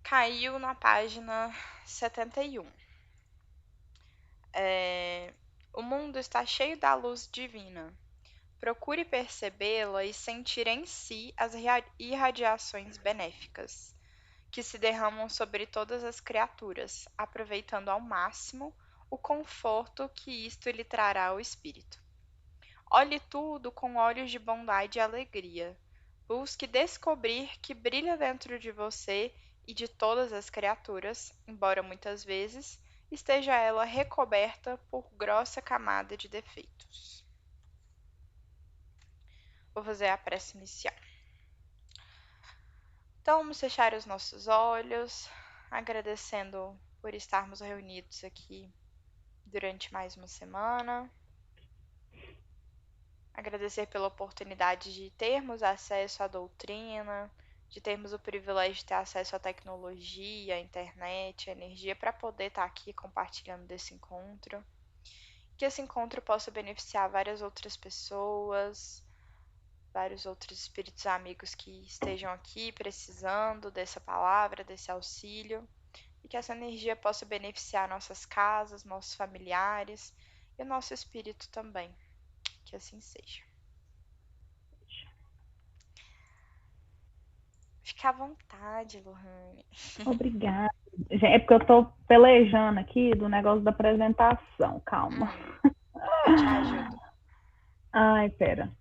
caiu na página 71. O mundo está cheio da luz divina. Procure percebê-la e sentir em si as irradiações benéficas que se derramam sobre todas as criaturas, aproveitando ao máximo o conforto que isto lhe trará ao espírito. Olhe tudo com olhos de bondade e alegria. Busque descobrir que brilha dentro de você e de todas as criaturas, embora muitas vezes esteja ela recoberta por grossa camada de defeitos. Vou fazer a prece inicial. Então, vamos fechar os nossos olhos, agradecendo por estarmos reunidos aqui durante mais uma semana. Agradecer pela oportunidade de termos acesso à doutrina, de termos o privilégio de ter acesso à tecnologia, à internet, à energia, para poder estar aqui compartilhando desse encontro. Que esse encontro possa beneficiar várias outras pessoas, vários outros espíritos amigos que estejam aqui precisando dessa palavra, desse auxílio, e que essa energia possa beneficiar nossas casas, nossos familiares e o nosso espírito também. Que assim seja. Fica à vontade, Lohane. Obrigada. É porque eu tô pelejando aqui do negócio da apresentação. Calma. Eu te ajudo. Ai, pera.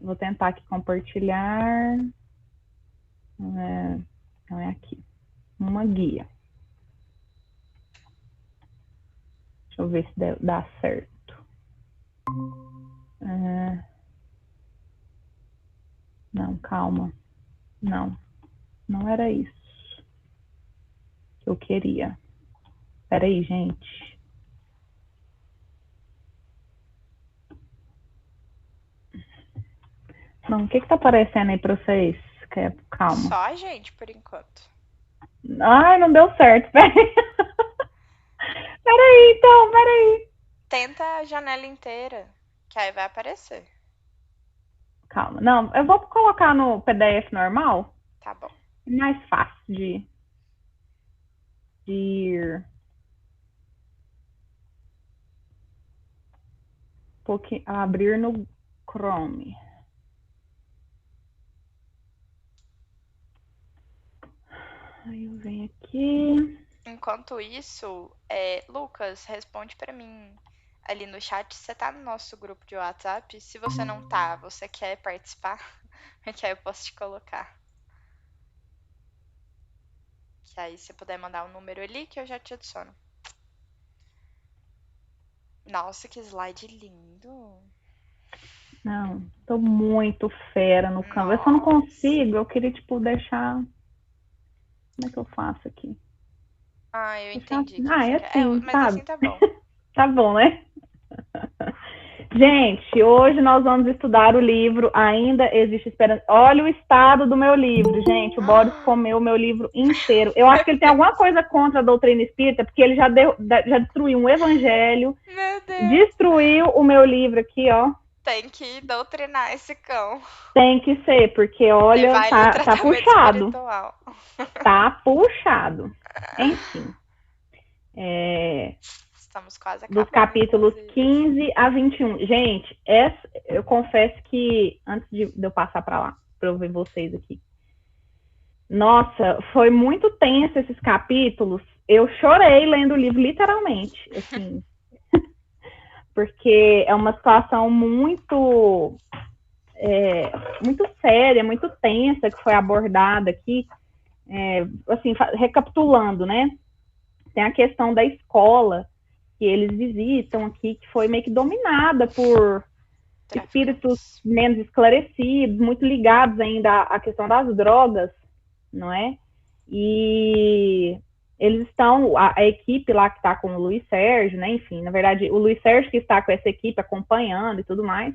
Vou tentar aqui compartilhar. Não é aqui. Uma guia. Deixa eu ver se dá certo. Não, calma. Não era isso que eu queria. Peraí, gente. Não, o que tá aparecendo aí pra vocês? Calma. Só a gente, por enquanto. Ai, não deu certo. Peraí, peraí. Tenta a janela inteira, que aí vai aparecer. Calma. Não, eu vou colocar no PDF normal. Tá bom. Mais fácil de ir. Abrir no Chrome. Aí eu venho aqui. Enquanto isso, Lucas, responde pra mim ali no chat. Você tá no nosso grupo de WhatsApp? Se você não tá, você quer participar? Que aí eu posso te colocar. Que aí você puder mandar um número ali que eu já te adiciono. Nossa, que slide lindo. Não, tô muito fera no Canva. Eu só não Nossa. consigo. Eu queria, deixar. Como é que eu faço aqui? Ah, eu Deixar entendi o assim. que você É quer. assim, Mas sabe? assim tá bom. Tá bom, né? Gente, hoje nós vamos estudar o livro Ainda Existe Esperança. Olha o estado do meu livro, gente. O Boris comeu o meu livro inteiro. Eu acho que ele tem alguma coisa contra a doutrina espírita, porque ele já destruiu um evangelho, Meu Deus. destruiu o meu livro aqui, ó. Tem que doutrinar esse cão. Tem que ser, porque, olha, Levar ele no tá tratamento puxado. espiritual. Tá puxado. Enfim. Estamos quase Dos acabando, capítulos inclusive. 15 a 21. Gente, eu confesso que, antes de eu passar para lá, para eu ver vocês aqui, nossa, foi muito tenso esses capítulos. Eu chorei lendo o livro, literalmente, assim, porque é uma situação muito séria, muito tensa que foi abordada aqui. Assim, recapitulando, né? Tem a questão da escola que eles visitam aqui, que foi meio que dominada por espíritos menos esclarecidos, muito ligados ainda à questão das drogas, não é? E eles estão, a equipe lá que está com o Luiz Sérgio, né? Enfim, na verdade, o Luiz Sérgio que está com essa equipe acompanhando e tudo mais,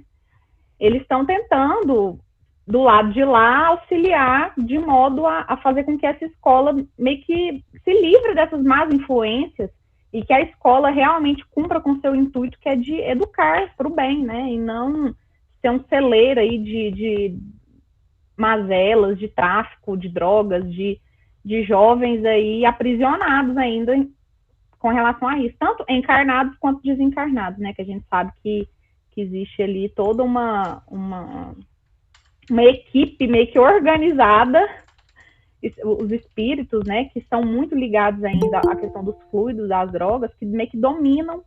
eles estão tentando, do lado de lá, auxiliar de modo a fazer com que essa escola meio que se livre dessas más influências e que a escola realmente cumpra com seu intuito, que é de educar para o bem, né? E não ser um celeiro aí de mazelas, de tráfico, de drogas, de de jovens aí aprisionados ainda com relação a isso, tanto encarnados quanto desencarnados, né? Que a gente sabe que existe ali toda uma equipe meio que organizada, os espíritos, né? Que são muito ligados ainda à questão dos fluidos, das drogas, que meio que dominam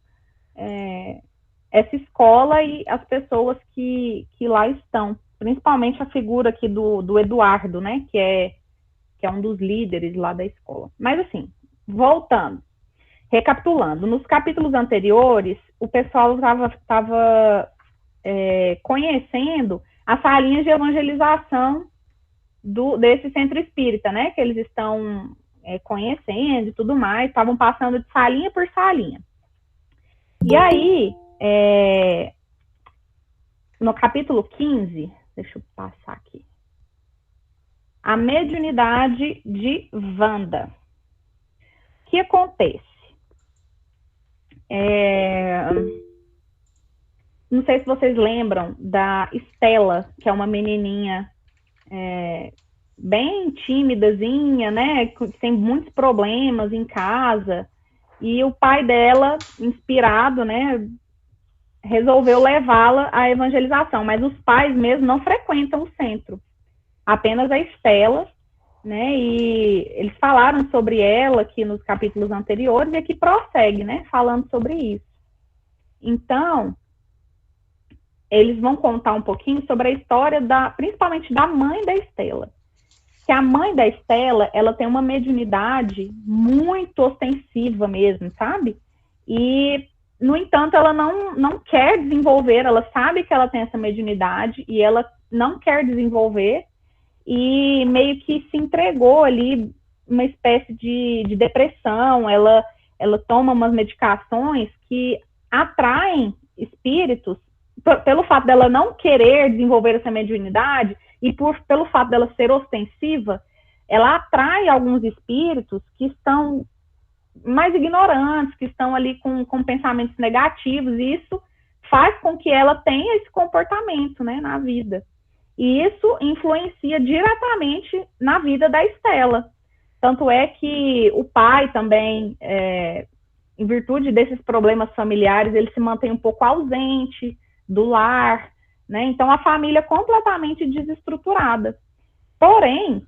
essa escola e as pessoas que lá estão. Principalmente a figura aqui do Eduardo, né? Que é um dos líderes lá da escola. Mas assim, voltando. Recapitulando, nos capítulos anteriores, o pessoal estava conhecendo as salinhas de evangelização desse centro espírita, né? Que eles estão conhecendo e tudo mais, estavam passando de salinha por salinha. E aí, no capítulo 15, deixa eu passar aqui, a mediunidade de Wanda. O que acontece? Não sei se vocês lembram da Estela, que é uma menininha bem tímidazinha, né? Que tem muitos problemas em casa. E o pai dela, inspirado, né? Resolveu levá-la à evangelização. Mas os pais mesmo não frequentam o centro. Apenas a Estela, né? E eles falaram sobre ela aqui nos capítulos anteriores e aqui prossegue, né? Falando sobre isso. Então, eles vão contar um pouquinho sobre a história principalmente da mãe da Estela. Que a mãe da Estela, ela tem uma mediunidade muito ostensiva mesmo, sabe? E, no entanto, ela não quer desenvolver, ela sabe que ela tem essa mediunidade e ela não quer desenvolver e meio que se entregou ali uma espécie de depressão, ela toma umas medicações que atraem espíritos, pelo fato dela não querer desenvolver essa mediunidade e pelo fato dela ser ostensiva, ela atrai alguns espíritos que estão mais ignorantes, que estão ali com pensamentos negativos, e isso faz com que ela tenha esse comportamento, né, na vida. E isso influencia diretamente na vida da Estela. Tanto é que o pai também, em virtude desses problemas familiares, ele se mantém um pouco ausente do lar, né? Então, a família completamente desestruturada. Porém,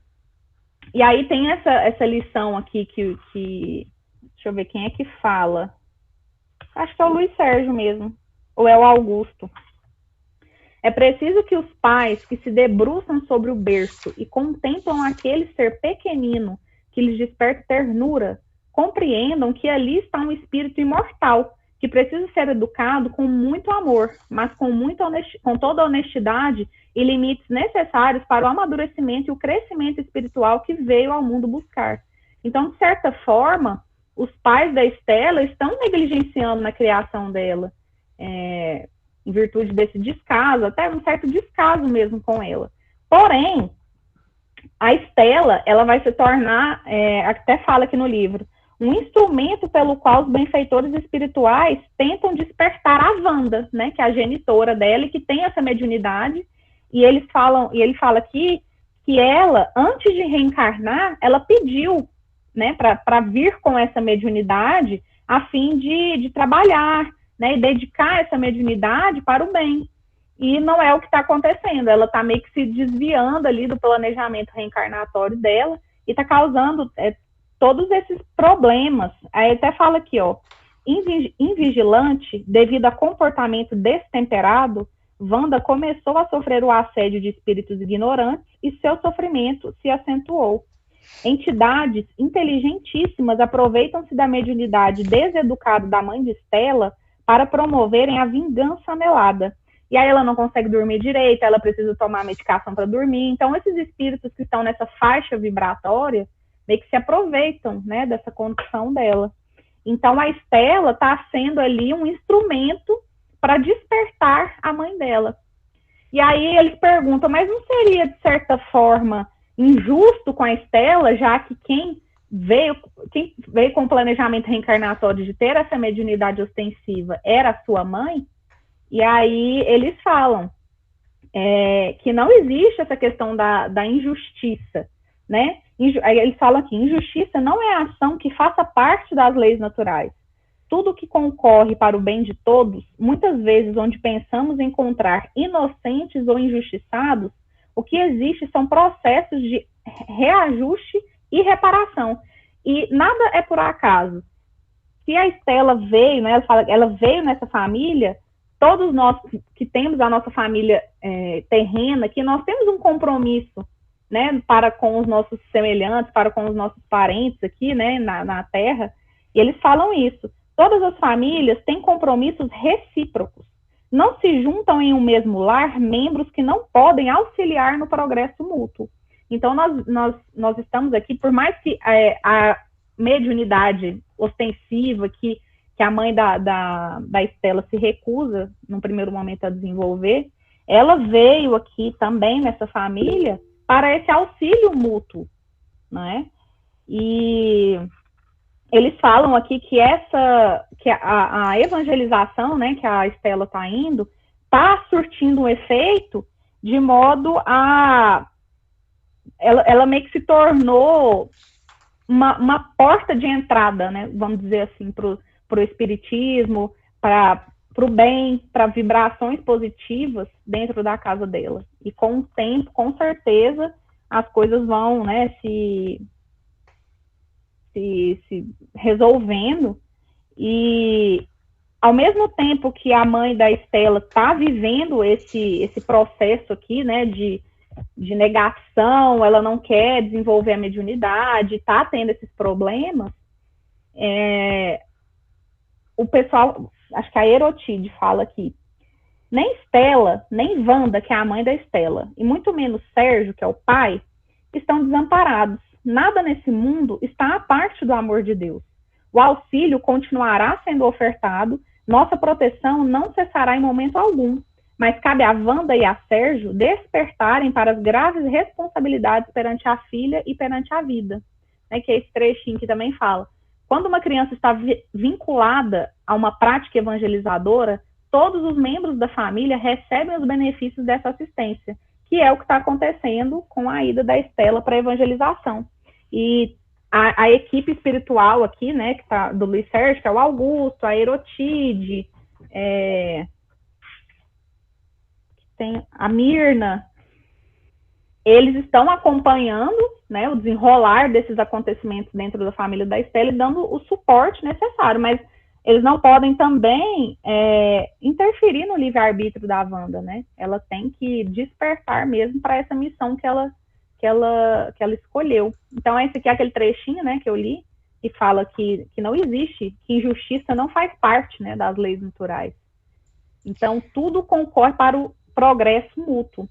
e aí tem essa lição aqui que deixa eu ver quem é que fala. Acho que é o Luiz Sérgio mesmo, ou é o Augusto. É preciso que os pais que se debruçam sobre o berço e contemplam aquele ser pequenino que lhes desperta ternura, compreendam que ali está um espírito imortal, que precisa ser educado com muito amor, mas com toda a honestidade e limites necessários para o amadurecimento e o crescimento espiritual que veio ao mundo buscar. Então, de certa forma, os pais da Estela estão negligenciando na criação dela, em virtude desse descaso, até um certo descaso mesmo com ela. Porém, a Estela, ela vai se tornar, até fala aqui no livro, um instrumento pelo qual os benfeitores espirituais tentam despertar a Wanda, né, que é a genitora dela e que tem essa mediunidade, e ele fala aqui que ela, antes de reencarnar, ela pediu, né, para vir com essa mediunidade a fim de trabalhar, né, e dedicar essa mediunidade para o bem. E não é o que está acontecendo, ela está meio que se desviando ali do planejamento reencarnatório dela e está causando todos esses problemas. Aí até fala aqui, ó, invigilante, devido a comportamento destemperado, Wanda começou a sofrer o assédio de espíritos ignorantes e seu sofrimento se acentuou. Entidades inteligentíssimas aproveitam-se da mediunidade deseducada da mãe de Estela para promoverem a vingança anelada. E aí ela não consegue dormir direito, ela precisa tomar medicação para dormir. Então, esses espíritos que estão nessa faixa vibratória meio que se aproveitam, né, dessa condição dela. Então, a Estela está sendo ali um instrumento para despertar a mãe dela. E aí eles perguntam, mas não seria, de certa forma, injusto com a Estela, já que quem veio com o planejamento reencarnatório de ter essa mediunidade ostensiva era a sua mãe? E aí eles falam que não existe essa questão da injustiça, né? Aí eles falam aqui, injustiça não é a ação que faça parte das leis naturais. Tudo que concorre para o bem de todos, muitas vezes onde pensamos encontrar inocentes ou injustiçados, o que existe são processos de reajuste e reparação. E nada é por acaso. Se a Estela veio, né, ela veio nessa família, todos nós que temos a nossa família terrena, que nós temos um compromisso, né, para com os nossos semelhantes, para com os nossos parentes aqui, né, na Terra, e eles falam isso. Todas as famílias têm compromissos recíprocos. Não se juntam em um mesmo lar membros que não podem auxiliar no progresso mútuo. Então, nós estamos aqui, por mais que a mediunidade ostensiva que a mãe da Estela se recusa, num primeiro momento, a desenvolver, ela veio aqui também nessa família para esse auxílio mútuo, né? E eles falam aqui que a evangelização, né, que a Estela está indo, está surtindo um efeito de modo a... Ela meio que se tornou uma porta de entrada, né, vamos dizer assim, para o espiritismo, para o bem, para vibrações positivas dentro da casa dela. E com o tempo, com certeza, as coisas vão, né, se resolvendo. E ao mesmo tempo que a mãe da Estela está vivendo esse processo aqui, né, de negação, ela não quer desenvolver a mediunidade, está tendo esses problemas, o pessoal, acho que a Erotide fala aqui, nem Estela, nem Wanda, que é a mãe da Estela, e muito menos Sérgio, que é o pai, estão desamparados. Nada nesse mundo está à parte do amor de Deus. O auxílio continuará sendo ofertado, nossa proteção não cessará em momento algum, mas cabe a Wanda e a Sérgio despertarem para as graves responsabilidades perante a filha e perante a vida. Né, que é esse trechinho que também fala. Quando uma criança está vinculada a uma prática evangelizadora, todos os membros da família recebem os benefícios dessa assistência, que é o que está acontecendo com a ida da Estela para a evangelização. E a equipe espiritual aqui, né, que tá, do Luiz Sérgio, que é o Augusto, a Erotide, tem a Mirna, eles estão acompanhando, né, o desenrolar desses acontecimentos dentro da família da Estela e dando o suporte necessário, mas eles não podem também interferir no livre-arbítrio da Wanda, né? Ela tem que despertar mesmo para essa missão que ela escolheu. Então, esse aqui é aquele trechinho, né, que eu li, e fala que não existe, que injustiça não faz parte, né, das leis naturais. Então, tudo concorre para o progresso mútuo.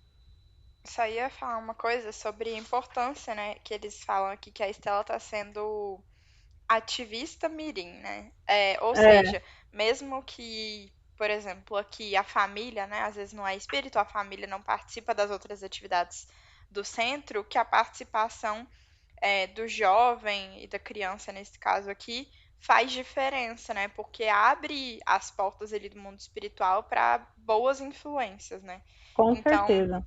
Isso aí ia falar uma coisa sobre a importância, né, que eles falam aqui que a Estela está sendo ativista mirim, né? Ou seja, mesmo que, por exemplo, aqui a família, né, às vezes não é espírito, a família não participa das outras atividades do centro, que a participação do jovem e da criança, nesse caso aqui, faz diferença, né? Porque abre as portas ali do mundo espiritual para boas influências, né? Com Então, certeza.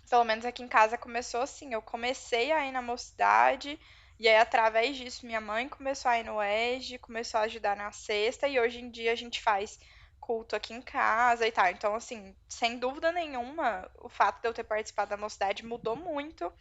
pelo menos aqui em casa começou assim. Eu comecei a ir na mocidade, e aí, através disso, minha mãe começou a ir no EJA, começou a ajudar na sexta, e hoje em dia a gente faz culto aqui em casa e tal. Então, assim, sem dúvida nenhuma, o fato de eu ter participado da mocidade mudou muito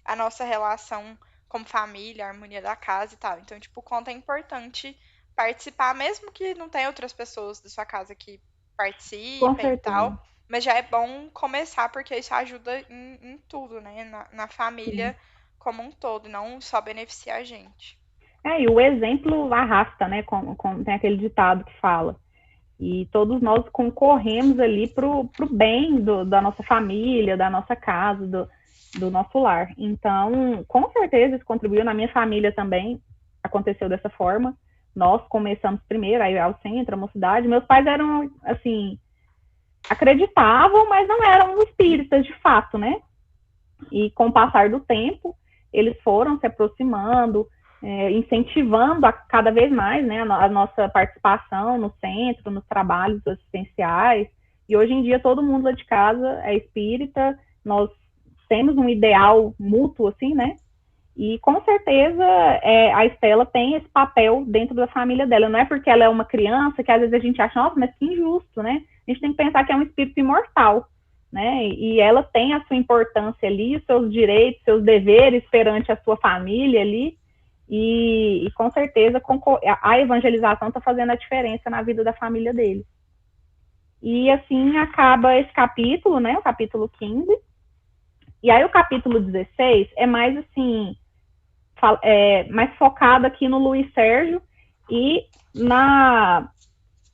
a nossa relação como família, a harmonia da casa e tal. Então, tipo, o quanto é importante participar, mesmo que não tenha outras pessoas da sua casa que Com participem e certeza. tal. Mas já é bom começar, porque isso ajuda em tudo, né? Na família Sim. como um todo, não só beneficia a gente. E o exemplo arrasta, né? Tem aquele ditado que fala. E todos nós concorremos ali para o bem da nossa família, da nossa casa, do nosso lar. Então, com certeza isso contribuiu. Na minha família também aconteceu dessa forma. Nós começamos primeiro, aí ao centro, a mocidade. Meus pais eram, assim, acreditavam, mas não eram espíritas de fato, né? E com o passar do tempo, eles foram se aproximando, incentivando a cada vez mais, né, a nossa participação no centro, nos trabalhos assistenciais. E hoje em dia todo mundo lá de casa é espírita, nós temos um ideal mútuo, assim, né? E com certeza a Estela tem esse papel dentro da família dela. Não é porque ela é uma criança que às vezes a gente acha, nossa, mas que injusto, né? A gente tem que pensar que é um espírito imortal, né? E ela tem a sua importância ali, seus direitos, seus deveres perante a sua família ali. E com certeza a evangelização está fazendo a diferença na vida da família dele. E assim acaba esse capítulo, né? O capítulo 15. E aí o capítulo 16 é mais assim, mais focado aqui no Luiz Sérgio e na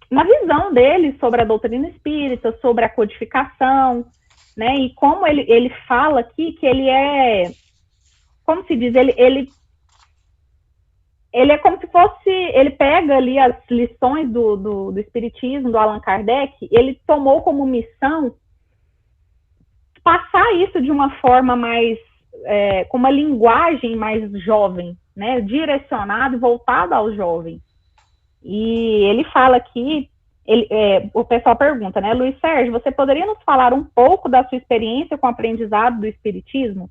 visão dele sobre a doutrina espírita, sobre a codificação, né? E como ele fala aqui que ele é, como se diz, ele é como se fosse, ele pega ali as lições do espiritismo, do Allan Kardec, ele tomou como missão passar isso de uma forma mais, com uma linguagem mais jovem, né, direcionado e voltado ao jovem. E ele fala aqui, o pessoal pergunta, né, Luiz Sérgio, você poderia nos falar um pouco da sua experiência com o aprendizado do espiritismo?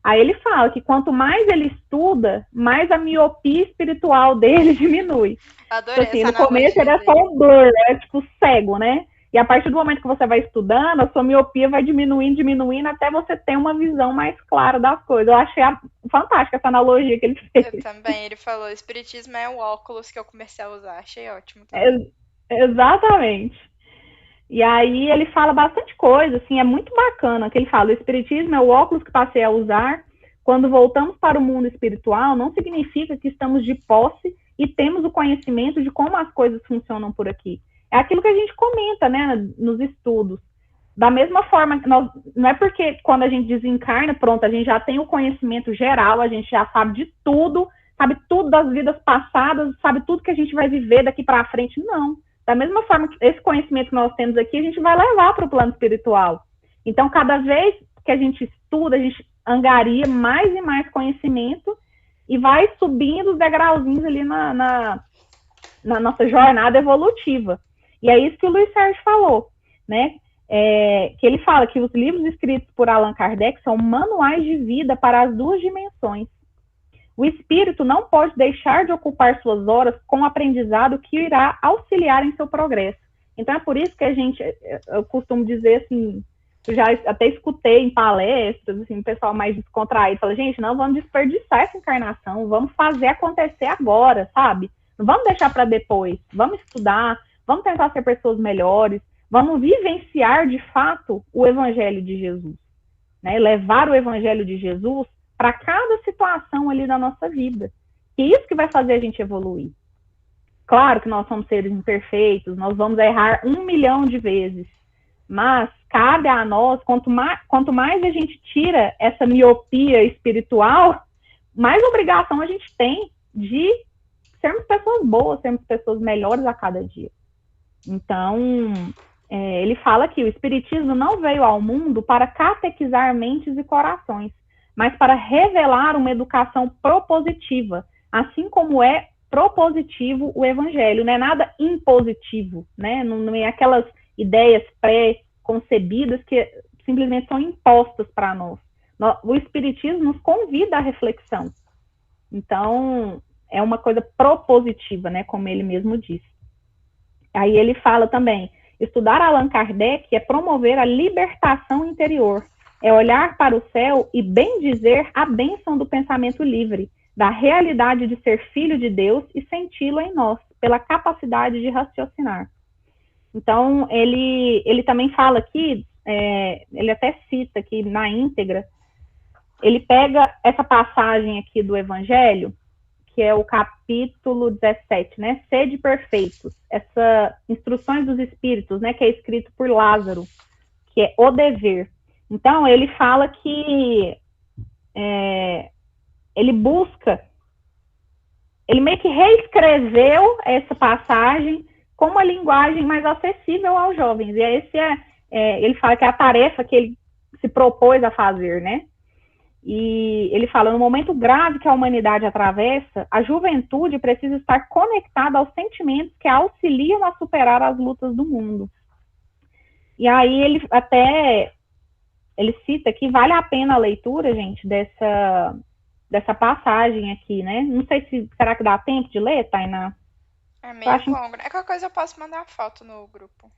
Aí ele fala que quanto mais ele estuda, mais a miopia espiritual dele diminui. Adorei assim, essa no começo analogia era só dele. um blur, tipo cego, né? E a partir do momento que você vai estudando, a sua miopia vai diminuindo, até você ter uma visão mais clara das coisas. Eu achei fantástica essa analogia que ele Eu fez. também, ele falou, espiritismo é o óculos que eu comecei a usar. Achei ótimo também. É, exatamente. E aí ele fala bastante coisa, assim, é muito bacana que ele fala, o espiritismo é o óculos que passei a usar. Quando voltamos para o mundo espiritual, não significa que estamos de posse e temos o conhecimento de como as coisas funcionam por aqui. É aquilo que a gente comenta, né, nos estudos. Da mesma forma, não é porque quando a gente desencarna, pronto, a gente já tem o conhecimento geral, a gente já sabe de tudo, sabe tudo das vidas passadas, sabe tudo que a gente vai viver daqui para frente. Não. Da mesma forma que esse conhecimento que nós temos aqui, a gente vai levar para o plano espiritual. Então, cada vez que a gente estuda, a gente angaria mais e mais conhecimento e vai subindo os degrauzinhos ali na nossa jornada evolutiva. E é isso que o Luiz Sérgio falou, né? Que ele fala que os livros escritos por Allan Kardec são manuais de vida para as duas dimensões. O espírito não pode deixar de ocupar suas horas com o aprendizado que irá auxiliar em seu progresso. Então é por isso que eu costumo dizer assim, eu já até escutei em palestras, assim, o pessoal mais descontraído fala, gente, não vamos desperdiçar essa encarnação, vamos fazer acontecer agora, sabe? Não vamos deixar para depois, vamos estudar, vamos tentar ser pessoas melhores, vamos vivenciar de fato o Evangelho de Jesus, né? Levar o Evangelho de Jesus para cada situação ali da nossa vida. E isso que vai fazer a gente evoluir. Claro que nós somos seres imperfeitos, nós vamos errar 1 milhão de vezes, mas cabe a nós, quanto mais a gente tira essa miopia espiritual, mais obrigação a gente tem de sermos pessoas boas, sermos pessoas melhores a cada dia. Então, ele fala que o Espiritismo não veio ao mundo para catequizar mentes e corações, mas para revelar uma educação propositiva, assim como é propositivo o Evangelho. Não é nada impositivo, né? Não é aquelas ideias pré-concebidas que simplesmente são impostas para nós. O Espiritismo nos convida à reflexão. Então, é uma coisa propositiva, né? Como ele mesmo diz. Aí ele fala também, estudar Allan Kardec é promover a libertação interior, é olhar para o céu e bem dizer a bênção do pensamento livre, da realidade de ser filho de Deus e senti-lo em nós, pela capacidade de raciocinar. Então, ele também fala aqui, ele até cita aqui na íntegra, ele pega essa passagem aqui do Evangelho, que é o capítulo 17, né? Sede perfeitos. Essa instruções dos espíritos, né? Que é escrito por Lázaro, que é o dever. Então, ele fala que ele busca, ele meio que reescreveu essa passagem com uma linguagem mais acessível aos jovens. E ele fala que é a tarefa que ele se propôs a fazer, né? E ele fala, no momento grave que a humanidade atravessa, a juventude precisa estar conectada aos sentimentos que a auxiliam a superar as lutas do mundo. E aí ele cita que vale a pena a leitura, gente, dessa passagem aqui, né? Não sei se será que dá tempo de ler, Tainá? É Eu meio acho longo, né? Qualquer coisa eu posso mandar foto no grupo.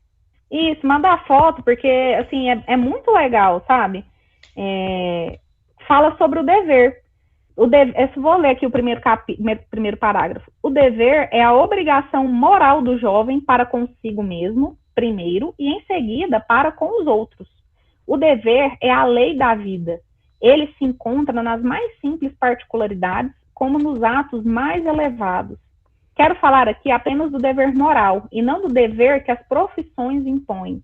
isso, manda a foto, porque assim é muito legal, sabe? É, fala sobre o dever. Eu vou ler aqui o primeiro parágrafo. O dever é a obrigação moral do jovem para consigo mesmo, primeiro, e em seguida para com os outros. O dever é a lei da vida. Ele se encontra nas mais simples particularidades, como nos atos mais elevados. Quero falar aqui apenas do dever moral, e não do dever que as profissões impõem.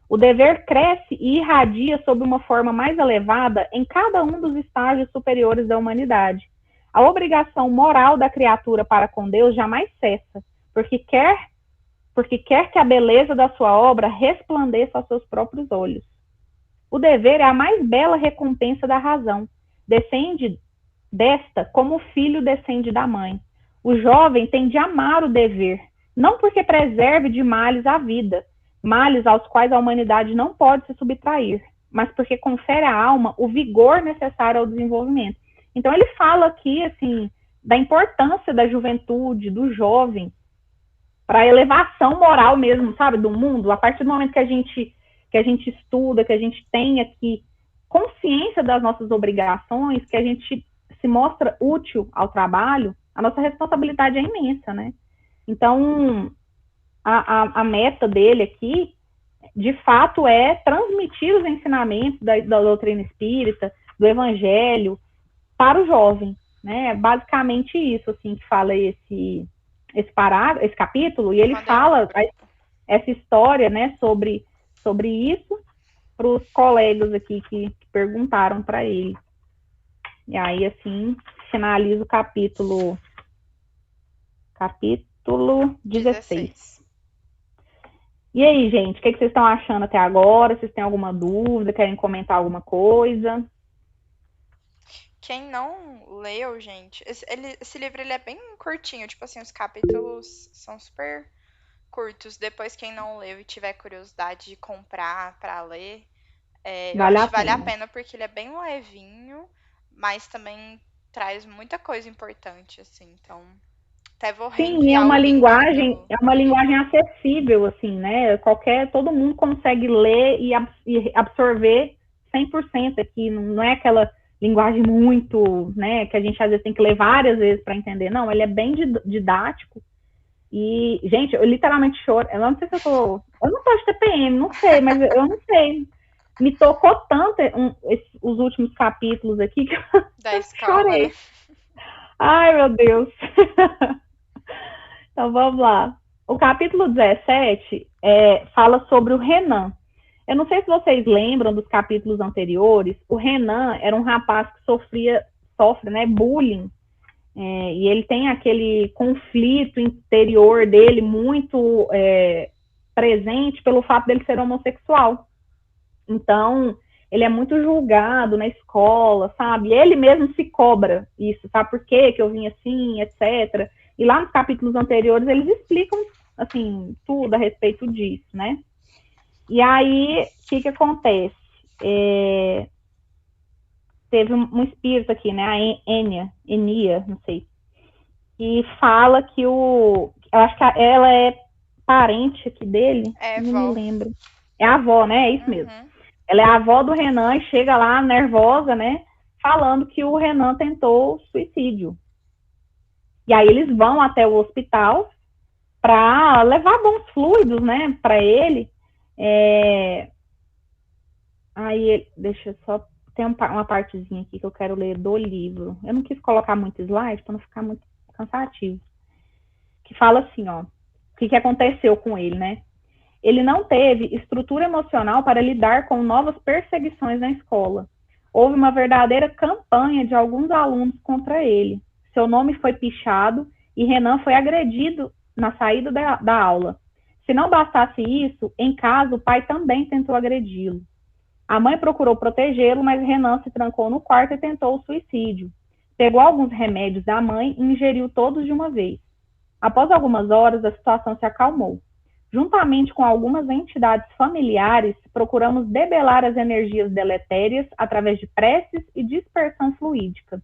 O dever cresce e irradia sob uma forma mais elevada em cada um dos estágios superiores da humanidade. A obrigação moral da criatura para com Deus jamais cessa, porque quer que a beleza da sua obra resplandeça aos seus próprios olhos. O dever é a mais bela recompensa da razão. Descende desta como o filho descende da mãe. O jovem tem de amar o dever, não porque preserve de males a vida, males aos quais a humanidade não pode se subtrair, mas porque confere à alma o vigor necessário ao desenvolvimento. Então ele fala aqui, assim, da importância da juventude, do jovem, para a elevação moral mesmo, sabe, do mundo. A partir do momento que a gente estuda, que a gente tem aqui consciência das nossas obrigações, que a gente se mostra útil ao trabalho, a nossa responsabilidade é imensa, né? Então, a meta dele aqui, de fato, é transmitir os ensinamentos da doutrina espírita, do evangelho, para o jovem, né? É basicamente isso, assim, que fala esse capítulo, e ele fala essa história, né, sobre isso para os colegas aqui que perguntaram para ele. E aí, assim, finaliza o capítulo 16. E aí, gente, o que vocês estão achando até agora? Vocês têm alguma dúvida? Querem comentar alguma coisa? Quem não leu, gente, esse livro ele é bem curtinho, tipo assim, os capítulos são super curtos. Depois, quem não leu e tiver curiosidade de comprar pra ler, eu Vale acho a que vale a pena. pena porque ele é bem levinho, mas também traz muita coisa importante, assim. Então, até vou Sim, reenviar o link é uma linguagem acessível, assim, né? Todo mundo consegue ler e absorver 100% aqui. Não é aquela linguagem muito, né, que a gente às vezes tem que ler várias vezes para entender. Não, ele é bem didático. E, gente, eu literalmente choro. Eu não sei se eu não tô de TPM, não sei, mas eu não sei. Me tocou tanto os últimos capítulos aqui que da eu escola, né? chorei. Ai, meu Deus. Então vamos lá. O capítulo 17 fala sobre o Renan. Eu não sei se vocês lembram dos capítulos anteriores. O Renan era um rapaz que sofre, né, bullying. E ele tem aquele conflito interior dele muito presente pelo fato dele ser homossexual. Então, ele é muito julgado na escola, sabe? E ele mesmo se cobra isso, sabe? Por que eu vim assim, etc. E lá nos capítulos anteriores eles explicam, assim, tudo a respeito disso, né? E aí, o que acontece? Teve um espírito aqui, né? A Enia, não sei, que fala que eu acho que ela é parente aqui dele, não me Vó. lembro. É a avó, né? É isso mesmo. Uhum. Ela é a avó do Renan e chega lá nervosa, né? Falando que o Renan tentou suicídio. E aí eles vão até o hospital para levar bons fluidos, né? Para ele. Aí, deixa eu só. Tem uma partezinha aqui que eu quero ler do livro. Eu não quis colocar muito slide para não ficar muito cansativo. Que fala assim, ó. O que aconteceu com ele, né? Ele não teve estrutura emocional para lidar com novas perseguições na escola. Houve uma verdadeira campanha de alguns alunos contra ele. Seu nome foi pichado e Renan foi agredido na saída da aula. Se não bastasse isso, em casa o pai também tentou agredi-lo. A mãe procurou protegê-lo, mas Renan se trancou no quarto e tentou o suicídio. Pegou alguns remédios da mãe e ingeriu todos de uma vez. Após algumas horas, a situação se acalmou. Juntamente com algumas entidades familiares, procuramos debelar as energias deletérias através de preces e dispersão fluídica.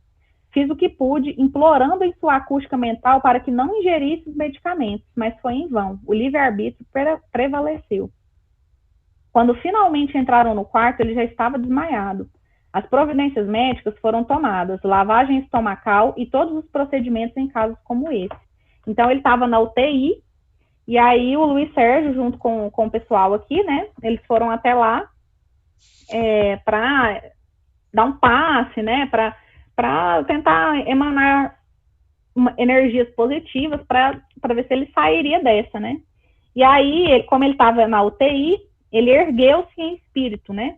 Fiz o que pude, implorando em sua acústica mental para que não ingerisse os medicamentos, mas foi em vão. O livre-arbítrio prevaleceu. Quando finalmente entraram no quarto, ele já estava desmaiado. As providências médicas foram tomadas, lavagem estomacal e todos os procedimentos em casos como esse. Então, ele estava na UTI, e aí o Luiz Sérgio, junto com o pessoal aqui, né, eles foram até lá para dar um passe, né, para tentar emanar energias positivas para ver se ele sairia dessa, né. E aí, como ele estava na UTI, ele ergueu-se em espírito, né,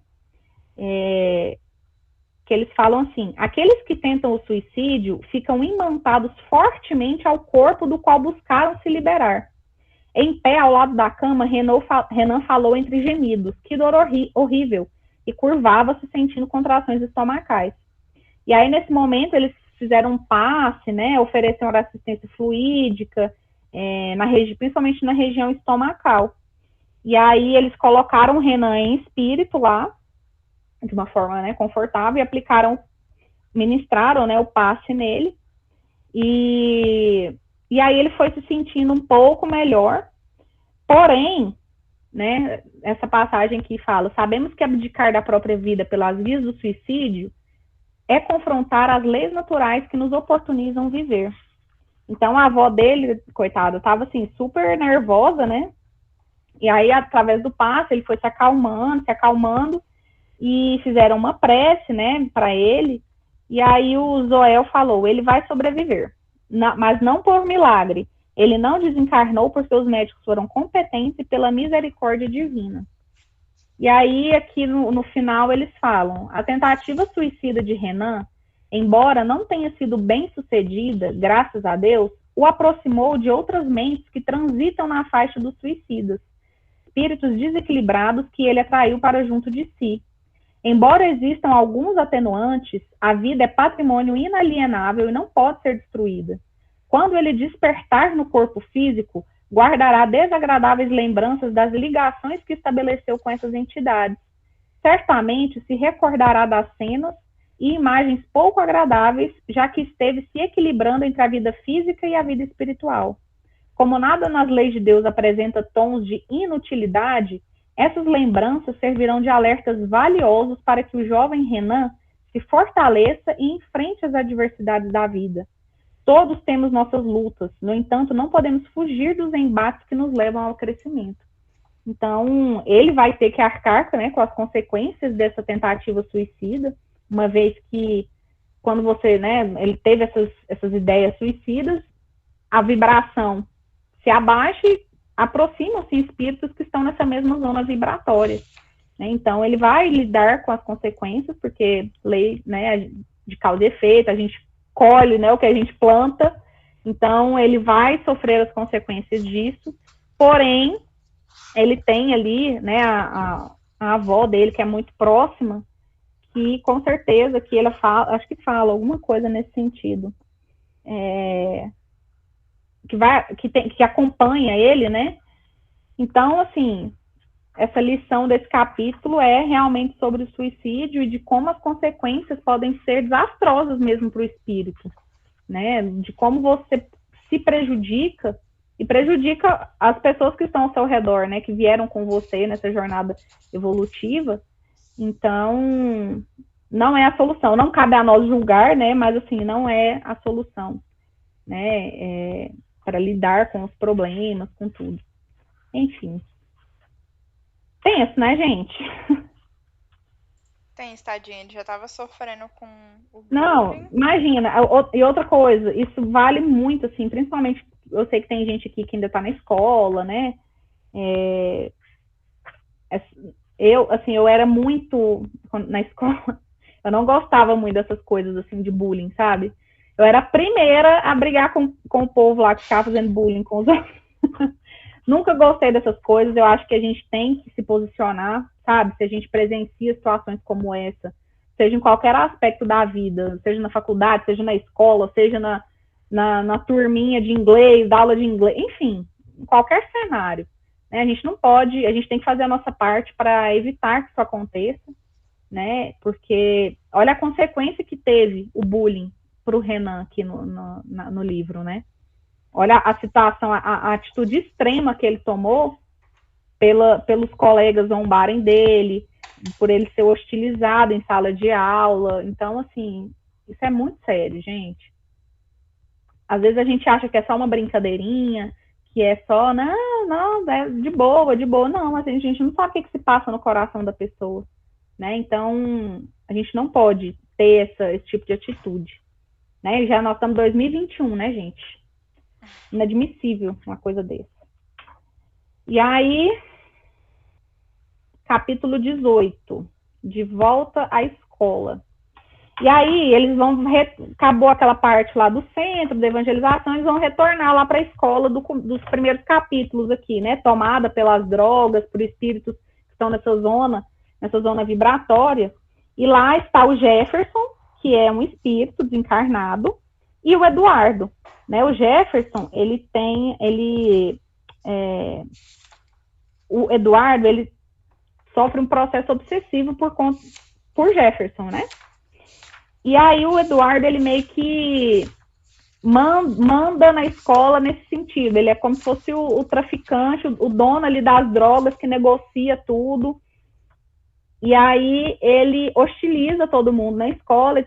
que eles falam assim: aqueles que tentam o suicídio ficam imantados fortemente ao corpo do qual buscaram se liberar. Em pé, ao lado da cama, Renan falou entre gemidos: que dor horrível! E curvava-se sentindo contrações estomacais. E aí, nesse momento, eles fizeram um passe, né, ofereceram assistência fluídica, principalmente na região estomacal. E aí, eles colocaram o Renan em espírito lá, de uma forma, né, confortável, e ministraram, né, o passe nele. E aí ele foi se sentindo um pouco melhor, porém, né, essa passagem que fala: sabemos que abdicar da própria vida pelas vias do suicídio é confrontar as leis naturais que nos oportunizam viver. Então a avó dele, coitada, estava assim, super nervosa, né? E aí, através do passe, ele foi se acalmando, e fizeram uma prece, né, para ele. E aí o Zoel falou: ele vai sobreviver, mas não por milagre. Ele não desencarnou porque os médicos foram competentes e pela misericórdia divina. E aí, aqui no final, eles falam: a tentativa suicida de Renan, embora não tenha sido bem sucedida, graças a Deus, o aproximou de outras mentes que transitam na faixa dos suicidas, espíritos desequilibrados que ele atraiu para junto de si. Embora existam alguns atenuantes, a vida é patrimônio inalienável e não pode ser destruída. Quando ele despertar no corpo físico, guardará desagradáveis lembranças das ligações que estabeleceu com essas entidades. Certamente se recordará das cenas e imagens pouco agradáveis, já que esteve se equilibrando entre a vida física e a vida espiritual. Como nada nas leis de Deus apresenta tons de inutilidade, essas lembranças servirão de alertas valiosos para que o jovem Renan se fortaleça e enfrente as adversidades da vida. Todos temos nossas lutas, no entanto, não podemos fugir dos embates que nos levam ao crescimento. Então, ele vai ter que arcar, né, com as consequências dessa tentativa suicida, uma vez que, quando você, né, ele teve essas ideias suicidas, a vibração se abaixa e aproximam-se espíritos que estão nessa mesma zona vibratória. Né? Então, ele vai lidar com as consequências, porque lei, né, de causa e efeito, a gente colhe, né, o que a gente planta, então ele vai sofrer as consequências disso, porém, ele tem ali, né, a avó dele, que é muito próxima, que com certeza que ela fala, acho que fala alguma coisa nesse sentido, que acompanha ele, né? Então, assim, essa lição desse capítulo é realmente sobre o suicídio e de como as consequências podem ser desastrosas mesmo para o espírito, né? De como você se prejudica e prejudica as pessoas que estão ao seu redor, né? Que vieram com você nessa jornada evolutiva. Então, não é a solução. Não cabe a nós julgar, né? Mas, assim, não é a solução, né? Para lidar com os problemas, com tudo. Enfim. Tenso, né, gente? Tem, tadinha, ele já tava sofrendo com o Não, bullying. imagina. E outra coisa, isso vale muito, assim, principalmente, eu sei que tem gente aqui que ainda tá na escola, né? Eu era muito, na escola, eu não gostava muito dessas coisas, assim, de bullying, sabe? Eu era a primeira a brigar com o povo lá que ficava fazendo bullying com os outros. Nunca gostei dessas coisas, eu acho que a gente tem que se posicionar, sabe? Se a gente presencia situações como essa, seja em qualquer aspecto da vida, seja na faculdade, seja na escola, seja na turminha de inglês, da aula de inglês, enfim, em qualquer cenário. Né? A gente não pode, a gente tem que fazer a nossa parte para evitar que isso aconteça, né? Porque olha a consequência que teve o bullying, para o Renan aqui no livro, né? Olha a situação, a atitude extrema que ele tomou pelos colegas zombarem dele, por ele ser hostilizado em sala de aula. Então, assim, isso é muito sério, gente. Às vezes a gente acha que é só uma brincadeirinha, que é só, não, é de boa, de boa. Não, assim, a gente não sabe o que se passa no coração da pessoa, né? Então, a gente não pode ter esse tipo de atitude, né? Já nós estamos em 2021, né, gente? Inadmissível uma coisa dessa. E aí, capítulo 18, de volta à escola. E aí, eles vão, acabou aquela parte lá do centro, da evangelização, eles vão retornar lá para a escola dos primeiros capítulos aqui, né? Tomada pelas drogas, por espíritos que estão nessa zona vibratória. E lá está o Jefferson, que é um espírito desencarnado, e o Eduardo, né? O Jefferson, o Eduardo, ele sofre um processo obsessivo por Jefferson, né? E aí o Eduardo, ele meio que manda na escola nesse sentido. Ele é como se fosse o traficante, o dono ali das drogas, que negocia tudo. E aí ele hostiliza todo mundo na escola,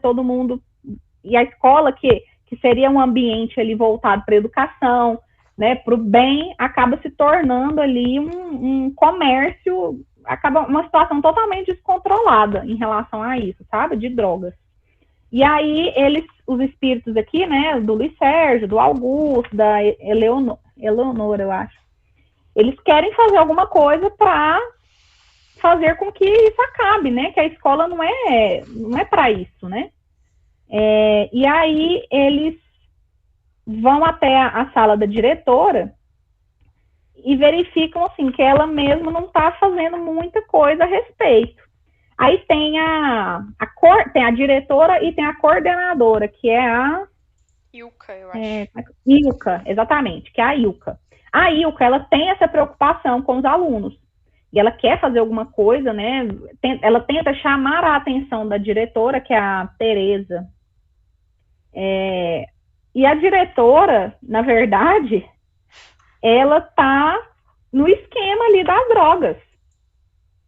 e a escola, que seria um ambiente ali voltado para a educação, né, para o bem, acaba se tornando ali um comércio, acaba uma situação totalmente descontrolada em relação a isso, sabe, de drogas. E aí os espíritos aqui, né, do Luiz Sérgio, do Augusto, da Eleonora, eu acho, eles querem fazer alguma coisa para fazer com que isso acabe, né, que a escola não é para isso, né. E aí eles vão até a sala da diretora e verificam, assim, que ela mesma não está fazendo muita coisa a respeito. Aí tem tem a diretora e tem a coordenadora, que é a Ilka, eu acho. Ilka, exatamente, que é a Ilka. A Ilka, ela tem essa preocupação com os alunos. E ela quer fazer alguma coisa, né? Ela tenta chamar a atenção da diretora, que é a Tereza. E a diretora, na verdade, ela tá no esquema ali das drogas.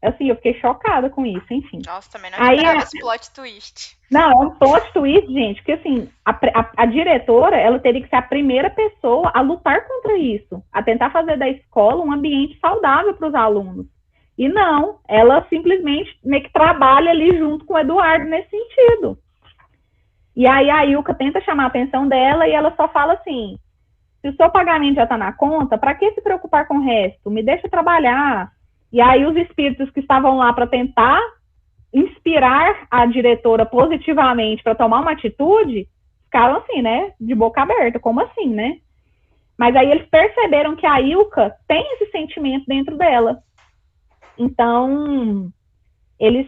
Assim, eu fiquei chocada com isso, enfim. Nossa, também não esperava esse plot twist. Não, é um plot twist, gente, porque assim, a diretora, ela teria que ser a primeira pessoa a lutar contra isso, a tentar fazer da escola um ambiente saudável para os alunos. E não, ela simplesmente meio que trabalha ali junto com o Eduardo nesse sentido. E aí a Ilka tenta chamar a atenção dela e ela só fala assim, se o seu pagamento já está na conta, para que se preocupar com o resto? Me deixa trabalhar. E aí os espíritos que estavam lá para tentar inspirar a diretora positivamente para tomar uma atitude, ficaram assim, né, de boca aberta, como assim, né? Mas aí eles perceberam que a Ilka tem esse sentimento dentro dela. Então, eles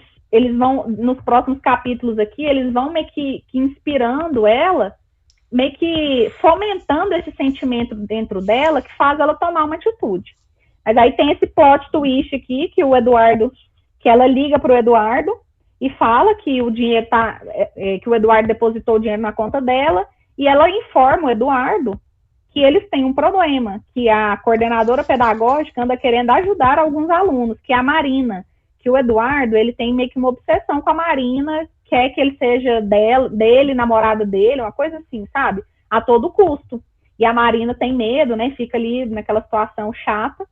vão, nos próximos capítulos aqui, eles vão meio que inspirando ela, meio que fomentando esse sentimento dentro dela, que faz ela tomar uma atitude. Mas aí tem esse plot twist aqui, que ela liga para o Eduardo e fala que o dinheiro que o Eduardo depositou o dinheiro na conta dela, e ela informa o Eduardo que eles têm um problema, que a coordenadora pedagógica anda querendo ajudar alguns alunos, que é a Marina, que o Eduardo, ele tem meio que uma obsessão com a Marina, quer que ele seja dele, namorada dele, uma coisa assim, sabe? A todo custo. E a Marina tem medo, né? Fica ali naquela situação chata.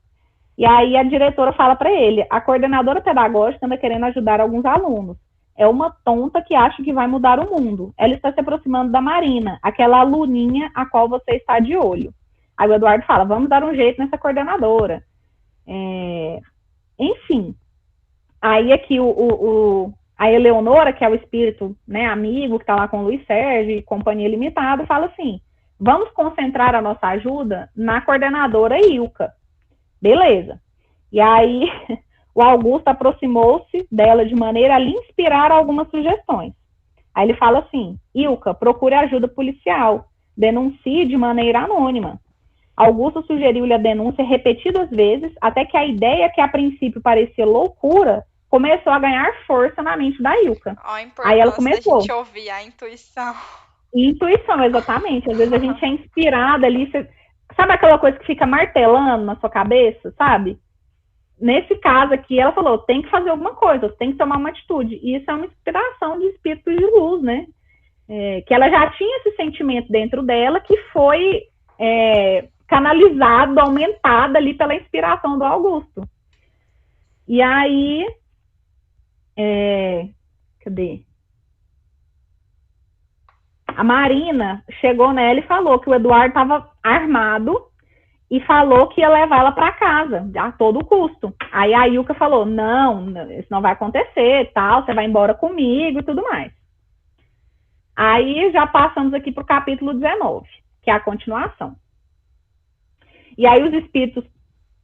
E aí a diretora fala para ele, a coordenadora pedagógica anda querendo ajudar alguns alunos. É uma tonta que acha que vai mudar o mundo. Ela está se aproximando da Marina, aquela aluninha a qual você está de olho. Aí o Eduardo fala, vamos dar um jeito nessa coordenadora. Enfim. Aí aqui a Eleonora, que é o espírito, né, amigo, que está lá com o Luiz Sérgio e companhia limitada, fala assim, vamos concentrar a nossa ajuda na coordenadora Ilka. Beleza. E aí o Augusto aproximou-se dela de maneira a lhe inspirar algumas sugestões. Aí ele fala assim, Ilka, procure ajuda policial, denuncie de maneira anônima. Augusto sugeriu-lhe a denúncia repetidas vezes, até que a ideia que a princípio parecia loucura, começou a ganhar força na mente da Ilka. Aí ela começou. A gente ouvir a intuição. Intuição, exatamente. Às vezes a gente é inspirada ali. Sabe aquela coisa que fica martelando na sua cabeça, sabe? Nesse caso aqui, ela falou, tem que fazer alguma coisa, tem que tomar uma atitude. E isso é uma inspiração de espíritos de luz, né? Que ela já tinha esse sentimento dentro dela que foi canalizado, aumentado ali pela inspiração do Augusto. E aí, cadê? A Marina chegou nela e falou que o Eduardo estava armado e falou que ia levar ela para casa, a todo custo. Aí a Ilka falou, não, isso não vai acontecer, tal, você vai embora comigo e tudo mais. Aí já passamos aqui para o capítulo 19, que é a continuação. E aí os espíritos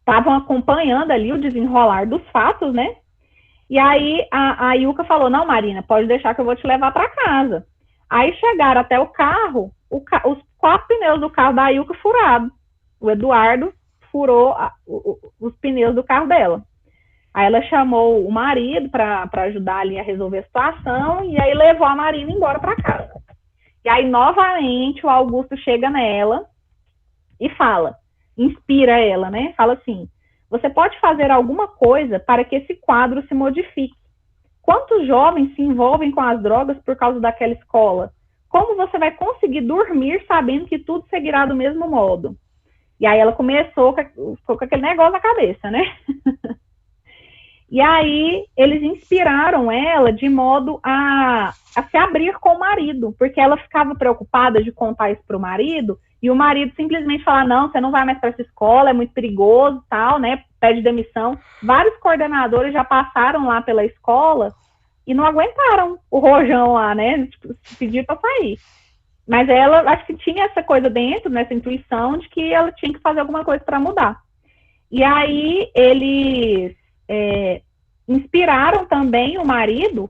estavam acompanhando ali o desenrolar dos fatos, né? E aí a Ilka falou, não, Marina, pode deixar que eu vou te levar para casa. Aí chegaram até o carro, os 4 pneus do carro da Ilka furados. O Eduardo furou os pneus do carro dela. Aí ela chamou o marido para ajudar ali a resolver a situação e aí levou a Marina embora para casa. E aí, novamente, o Augusto chega nela e fala, inspira ela, né? Fala assim, você pode fazer alguma coisa para que esse quadro se modifique. Quantos jovens se envolvem com as drogas por causa daquela escola? Como você vai conseguir dormir sabendo que tudo seguirá do mesmo modo? E aí ela ficou com aquele negócio na cabeça, né? E aí eles inspiraram ela de modo a se abrir com o marido, porque ela ficava preocupada de contar isso para o marido, e o marido simplesmente fala, não, você não vai mais para essa escola, é muito perigoso, tal, né? Pede demissão. Vários coordenadores já passaram lá pela escola e não aguentaram o rojão lá, né? Tipo, pedir para sair. Mas ela, acho que tinha essa coisa dentro, nessa intuição de que ela tinha que fazer alguma coisa para mudar. E aí eles inspiraram também o marido,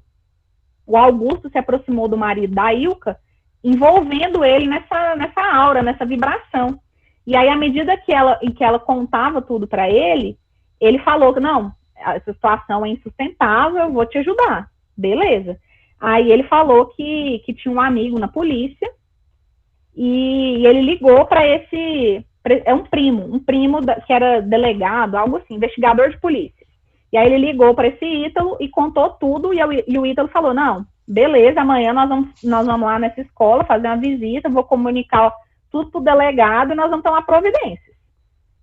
o Augusto se aproximou do marido da Ilka, envolvendo ele nessa aura, nessa vibração. E aí, à medida que ela contava tudo para ele, ele falou que, não, essa situação é insustentável, eu vou te ajudar. Beleza. Aí ele falou que tinha um amigo na polícia, e ele ligou para esse... É um primo que era delegado, algo assim, investigador de polícia. E aí ele ligou para esse Ítalo e contou tudo, e o Ítalo falou, não, beleza, amanhã nós vamos lá nessa escola fazer uma visita, vou comunicar tudo pro delegado e nós vamos tomar providências.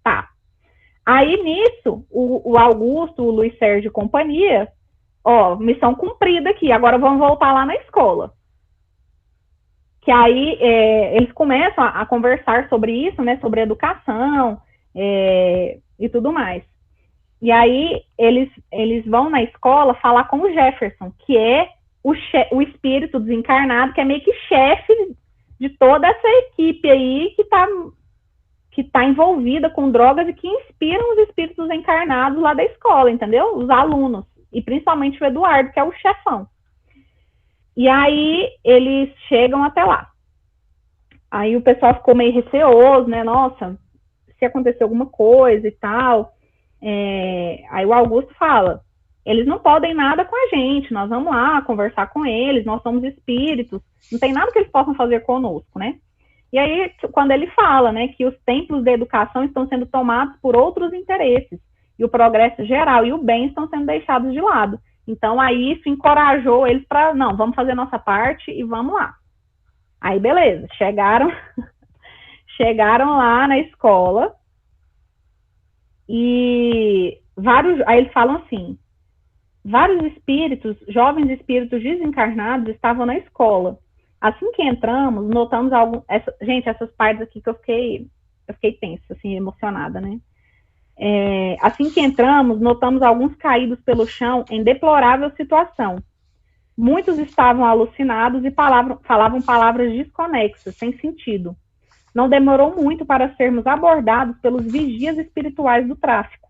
Tá. Aí, nisso, o Augusto, o Luiz Sérgio e companhia, missão cumprida aqui, agora vamos voltar lá na escola. Que aí eles começam a conversar sobre isso, né, sobre educação e tudo mais. E aí eles vão na escola falar com o Jefferson, que é o espírito desencarnado, que é meio que chefe de toda essa equipe aí que tá envolvida com drogas e que inspiram os espíritos encarnados lá da escola, entendeu? Os alunos, e principalmente o Eduardo, que é o chefão. E aí eles chegam até lá. Aí o pessoal ficou meio receoso, né? Nossa, se acontecer alguma coisa e tal. Aí o Augusto fala, eles não podem nada com a gente, nós vamos lá conversar com eles, nós somos espíritos, não tem nada que eles possam fazer conosco, né? E aí, quando ele fala, né, que os templos da educação estão sendo tomados por outros interesses, e o progresso geral e o bem estão sendo deixados de lado. Então, aí isso encorajou eles para, não, vamos fazer a nossa parte e vamos lá. Aí, beleza, chegaram lá na escola, e aí eles falam assim, vários espíritos, jovens espíritos desencarnados estavam na escola. Assim que entramos, notamos gente, essas partes aqui que eu fiquei tensa, assim, emocionada, né? Assim que entramos, notamos alguns caídos pelo chão em deplorável situação. Muitos estavam alucinados e falavam palavras desconexas, sem sentido. Não demorou muito para sermos abordados pelos vigias espirituais do tráfico.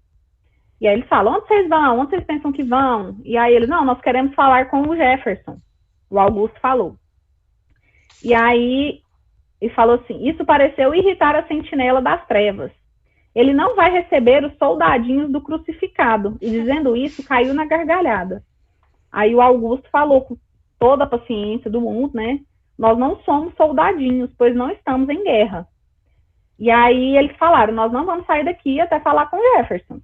E aí eles falam, onde vocês vão? Onde vocês pensam que vão? E aí eles, não, nós queremos falar com o Jefferson. O Augusto falou. E aí ele falou assim, isso pareceu irritar a sentinela das trevas. Ele não vai receber os soldadinhos do crucificado. E dizendo isso, caiu na gargalhada. Aí o Augusto falou com toda a paciência do mundo, né? nós não somos soldadinhos, pois não estamos em guerra. E aí eles falaram, nós não vamos sair daqui até falar com Jefferson.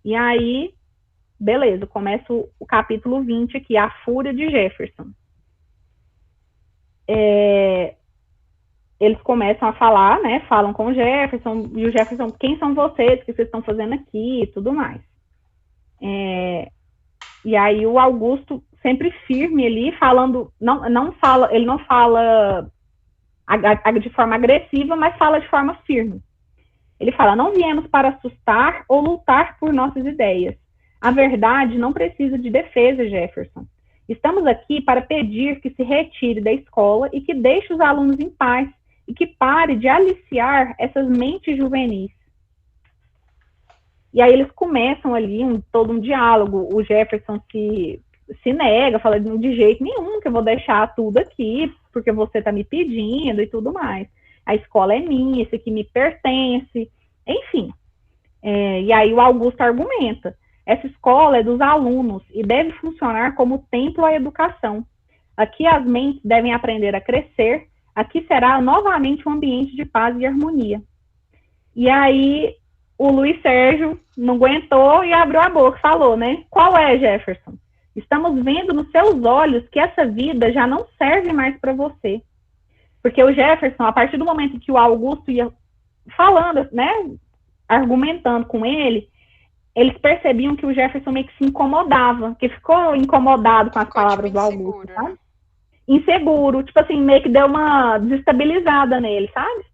E aí, beleza, começa o capítulo 20 aqui, a fúria de Jefferson. Eles começam a falar, né, falam com o Jefferson, e o Jefferson, quem são vocês, o que vocês estão fazendo aqui, e tudo mais. E aí o Augusto, sempre firme ali, falando, ele não fala de forma agressiva, mas fala de forma firme. Ele fala, não viemos para assustar ou lutar por nossas ideias. A verdade não precisa de defesa, Jefferson. Estamos aqui para pedir que se retire da escola e que deixe os alunos em paz e que pare de aliciar essas mentes juvenis. E aí eles começam ali todo um diálogo. O Jefferson se nega, fala de jeito nenhum que eu vou deixar tudo aqui, porque você está me pedindo e tudo mais. A escola é minha, isso aqui me pertence, enfim. E aí o Augusto argumenta, essa escola é dos alunos e deve funcionar como templo à educação. Aqui as mentes devem aprender a crescer, aqui será novamente um ambiente de paz e harmonia. E aí o Luiz Sérgio não aguentou e abriu a boca, falou, né? Qual é, Jefferson? Estamos vendo nos seus olhos que essa vida já não serve mais para você. Porque o Jefferson, a partir do momento que o Augusto ia falando, né, argumentando com ele, eles percebiam que o Jefferson meio que se incomodava, que ficou incomodado com as palavras do Augusto, inseguro, sabe? né? Inseguro, tipo assim, meio que deu uma desestabilizada nele, sabe?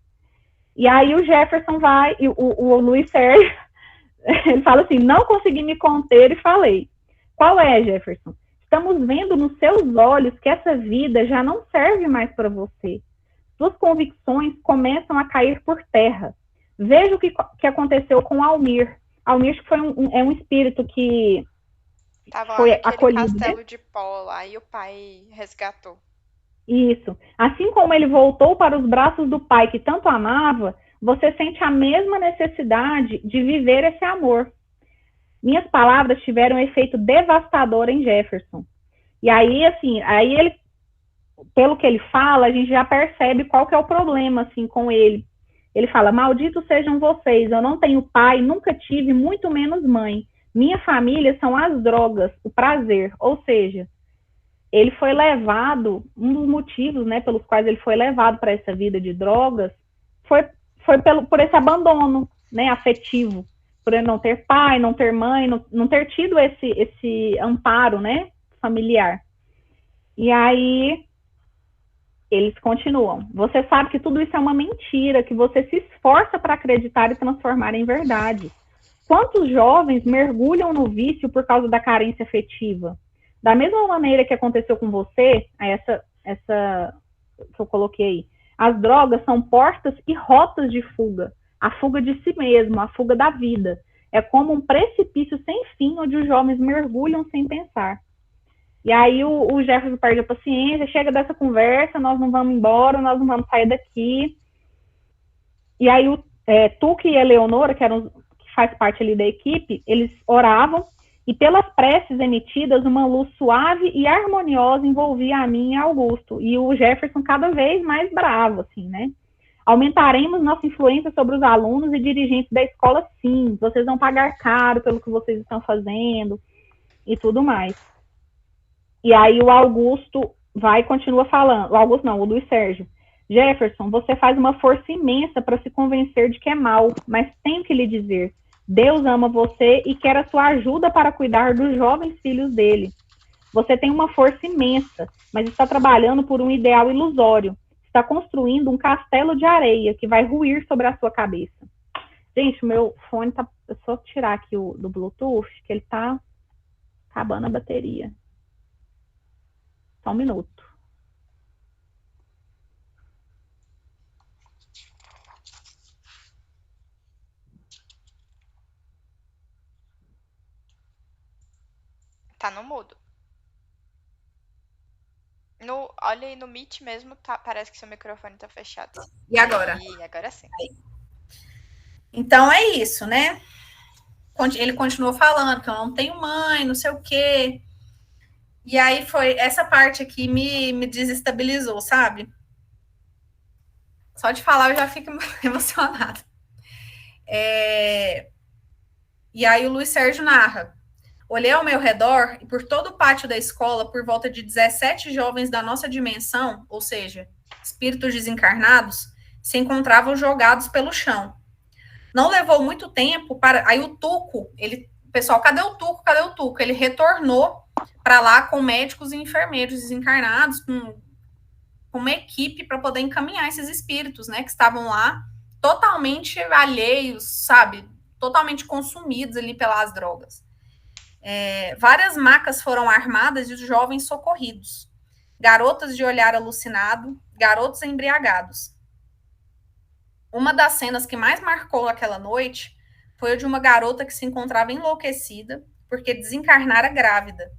E aí o Jefferson vai, e o Luiz Sérgio, ele fala assim, não consegui me conter e falei, qual é, Jefferson? Estamos vendo nos seus olhos que essa vida já não serve mais para você. Suas convicções começam a cair por terra. Veja o que aconteceu com Almir. Almir foi um espírito que Tava lá foi naquele acolhido, castelo né? de pó lá e o pai resgatou. Isso. Assim como ele voltou para os braços do pai que tanto amava, você sente a mesma necessidade de viver esse amor. Minhas palavras tiveram um efeito devastador em Jefferson. E aí, assim, ele, pelo que ele fala, a gente já percebe qual que é o problema, assim, com ele. Ele fala, malditos sejam vocês, eu não tenho pai, nunca tive, muito menos mãe. Minha família são as drogas, o prazer. Ou seja, ele foi levado, um dos motivos, né, pelos quais ele foi levado para essa vida de drogas, foi por esse abandono, né, afetivo, por ele não ter pai, não ter mãe, não ter tido esse amparo, né, familiar. E aí eles continuam. Você sabe que tudo isso é uma mentira, que você se esforça para acreditar e transformar em verdade. Quantos jovens mergulham no vício por causa da carência afetiva? Da mesma maneira que aconteceu com você, essa que eu coloquei aí, as drogas são portas e rotas de fuga. A fuga de si mesmo, a fuga da vida. É como um precipício sem fim, onde os jovens mergulham sem pensar. E aí o Jefferson perde a paciência, chega dessa conversa, nós não vamos embora, nós não vamos sair daqui. E aí Tuque e a Leonora, que faz parte ali da equipe, eles oravam, e pelas preces emitidas, uma luz suave e harmoniosa envolvia a mim e a Augusto. E o Jefferson cada vez mais bravo, assim, né? Aumentaremos nossa influência sobre os alunos e dirigentes da escola, sim. Vocês vão pagar caro pelo que vocês estão fazendo e tudo mais. E aí o Augusto vai e continua falando. O Augusto não, o Luiz Sérgio. Jefferson, você faz uma força imensa para se convencer de que é mal, mas tenho que lhe dizer, Deus ama você e quer a sua ajuda para cuidar dos jovens filhos dele. Você tem uma força imensa, mas está trabalhando por um ideal ilusório. Está construindo um castelo de areia que vai ruir sobre a sua cabeça. Gente, o meu fone tá... Eu só tirar aqui do Bluetooth, que ele tá acabando a bateria. Só um minuto. Tá no mudo. Olha aí no Meet mesmo, parece que seu microfone tá fechado. E agora? E agora sim. Então é isso, né? Ele continuou falando que eu não tenho mãe, não sei o quê. E aí foi essa parte aqui me desestabilizou, sabe? Só de falar eu já fico emocionada. E aí o Luiz Sérgio narra: olhei ao meu redor e por todo o pátio da escola, por volta de 17 jovens da nossa dimensão, ou seja, espíritos desencarnados, se encontravam jogados pelo chão. Não levou muito tempo para... Aí o Tuco, pessoal, cadê o Tuco? Cadê o Tuco? Ele retornou para lá com médicos e enfermeiros desencarnados, com uma equipe para poder encaminhar esses espíritos, né, que estavam lá totalmente alheios, sabe? Totalmente consumidos ali pelas drogas. Várias macas foram armadas e os jovens socorridos. Garotas de olhar alucinado, garotos embriagados. Uma das cenas que mais marcou aquela noite foi a de uma garota que se encontrava enlouquecida porque desencarnara grávida.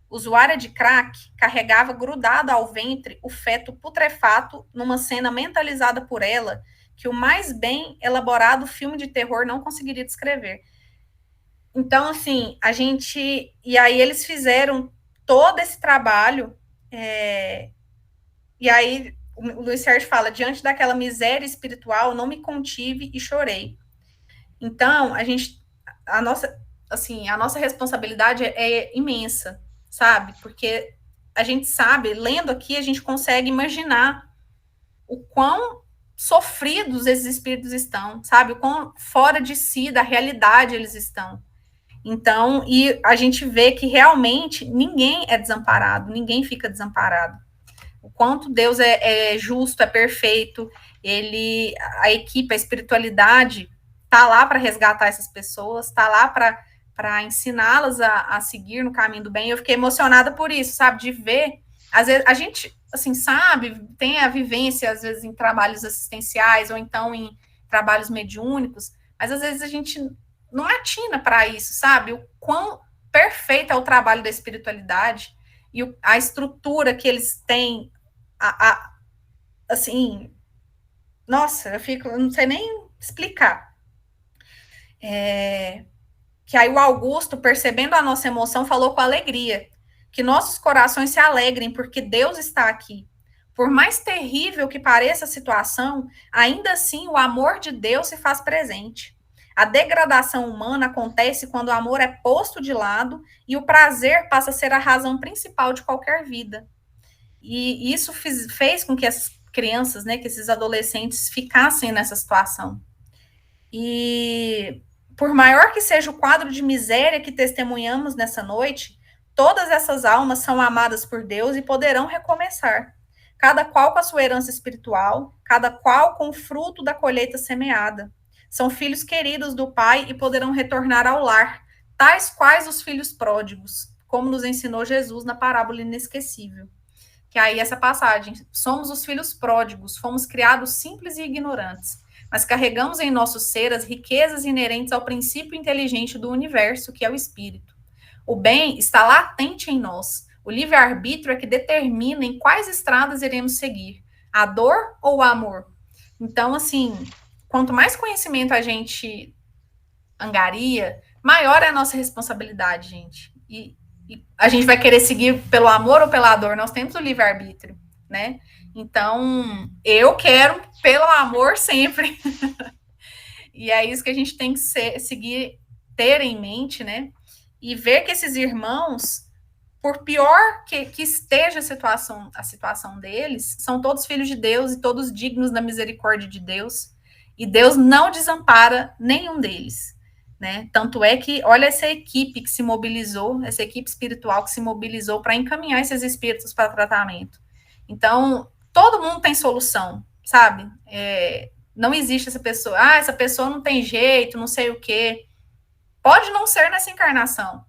Usuária de crack, carregava grudado ao ventre o feto putrefato numa cena mentalizada por ela que o mais bem elaborado filme de terror não conseguiria descrever. Então, assim, e aí eles fizeram todo esse trabalho, e aí o Luiz Sérgio fala: diante daquela miséria espiritual, não me contive e chorei. Então, a nossa responsabilidade é imensa, sabe? Porque a gente sabe, lendo aqui, a gente consegue imaginar o quão sofridos esses espíritos estão, sabe? O quão fora de si, da realidade eles estão. Então, e a gente vê que realmente ninguém é desamparado, ninguém fica desamparado. O quanto Deus é justo, é perfeito, a equipe, a espiritualidade está lá para resgatar essas pessoas, está lá para ensiná-las a seguir no caminho do bem. Eu fiquei emocionada por isso, sabe, de ver. Às vezes a gente, assim, sabe, tem a vivência, às vezes, em trabalhos assistenciais ou então em trabalhos mediúnicos, mas às vezes a gente não atina para isso, sabe? O quão perfeito é o trabalho da espiritualidade e a estrutura que eles têm, assim, nossa, eu não sei nem explicar. Que aí o Augusto, percebendo a nossa emoção, falou com alegria, que nossos corações se alegrem, porque Deus está aqui. Por mais terrível que pareça a situação, ainda assim o amor de Deus se faz presente. A degradação humana acontece quando o amor é posto de lado e o prazer passa a ser a razão principal de qualquer vida. E isso fez com que essas crianças, né, que esses adolescentes ficassem nessa situação. E por maior que seja o quadro de miséria que testemunhamos nessa noite, todas essas almas são amadas por Deus e poderão recomeçar, cada qual com a sua herança espiritual, cada qual com o fruto da colheita semeada. São filhos queridos do Pai e poderão retornar ao lar, tais quais os filhos pródigos, como nos ensinou Jesus na parábola inesquecível. Que aí essa passagem: somos os filhos pródigos, fomos criados simples e ignorantes, mas carregamos em nosso ser as riquezas inerentes ao princípio inteligente do universo, que é o espírito. O bem está latente em nós. O livre-arbítrio é que determina em quais estradas iremos seguir, a dor ou o amor. Então, assim, quanto mais conhecimento a gente angaria, maior é a nossa responsabilidade, gente. E a gente vai querer seguir pelo amor ou pela dor? Nós temos o livre-arbítrio, né? Então, eu quero pelo amor sempre. E é isso que a gente tem que seguir, ter em mente, né? E ver que esses irmãos, por pior que esteja a situação deles, são todos filhos de Deus e todos dignos da misericórdia de Deus. E Deus não desampara nenhum deles, né? Tanto é que, olha essa equipe que se mobilizou, essa equipe espiritual que se mobilizou para encaminhar esses espíritos para tratamento. Então, todo mundo tem solução, sabe? Não existe essa pessoa não tem jeito, não sei o quê. Pode não ser nessa encarnação,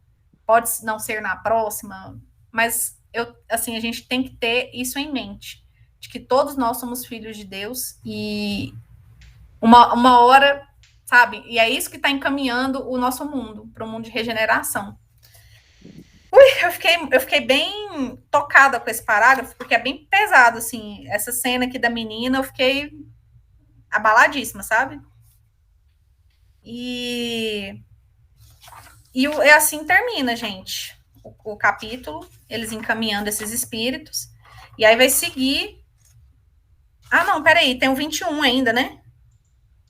pode não ser na próxima, mas a gente tem que ter isso em mente, de que todos nós somos filhos de Deus e uma hora, sabe? E é isso que está encaminhando o nosso mundo para um mundo de regeneração. Eu fiquei bem tocada com esse parágrafo, porque é bem pesado, assim, essa cena aqui da menina, eu fiquei abaladíssima, sabe? E assim termina, gente, o capítulo, eles encaminhando esses espíritos, e aí vai seguir Ah, não, peraí, tem o 21 ainda, né?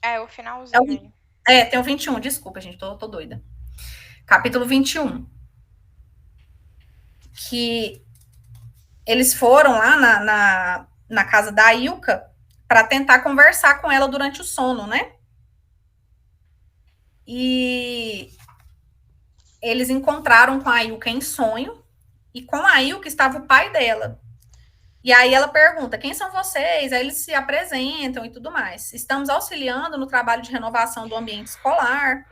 É, o finalzinho. Tem o 21, desculpa, gente, tô doida. Capítulo 21. Que eles foram lá na casa da Ilka para tentar conversar com ela durante o sono, né? E eles encontraram com a Ilka em sonho, e com a Ilka estava o pai dela. E aí ela pergunta, quem são vocês? Aí eles se apresentam e tudo mais. Estamos auxiliando no trabalho de renovação do ambiente escolar.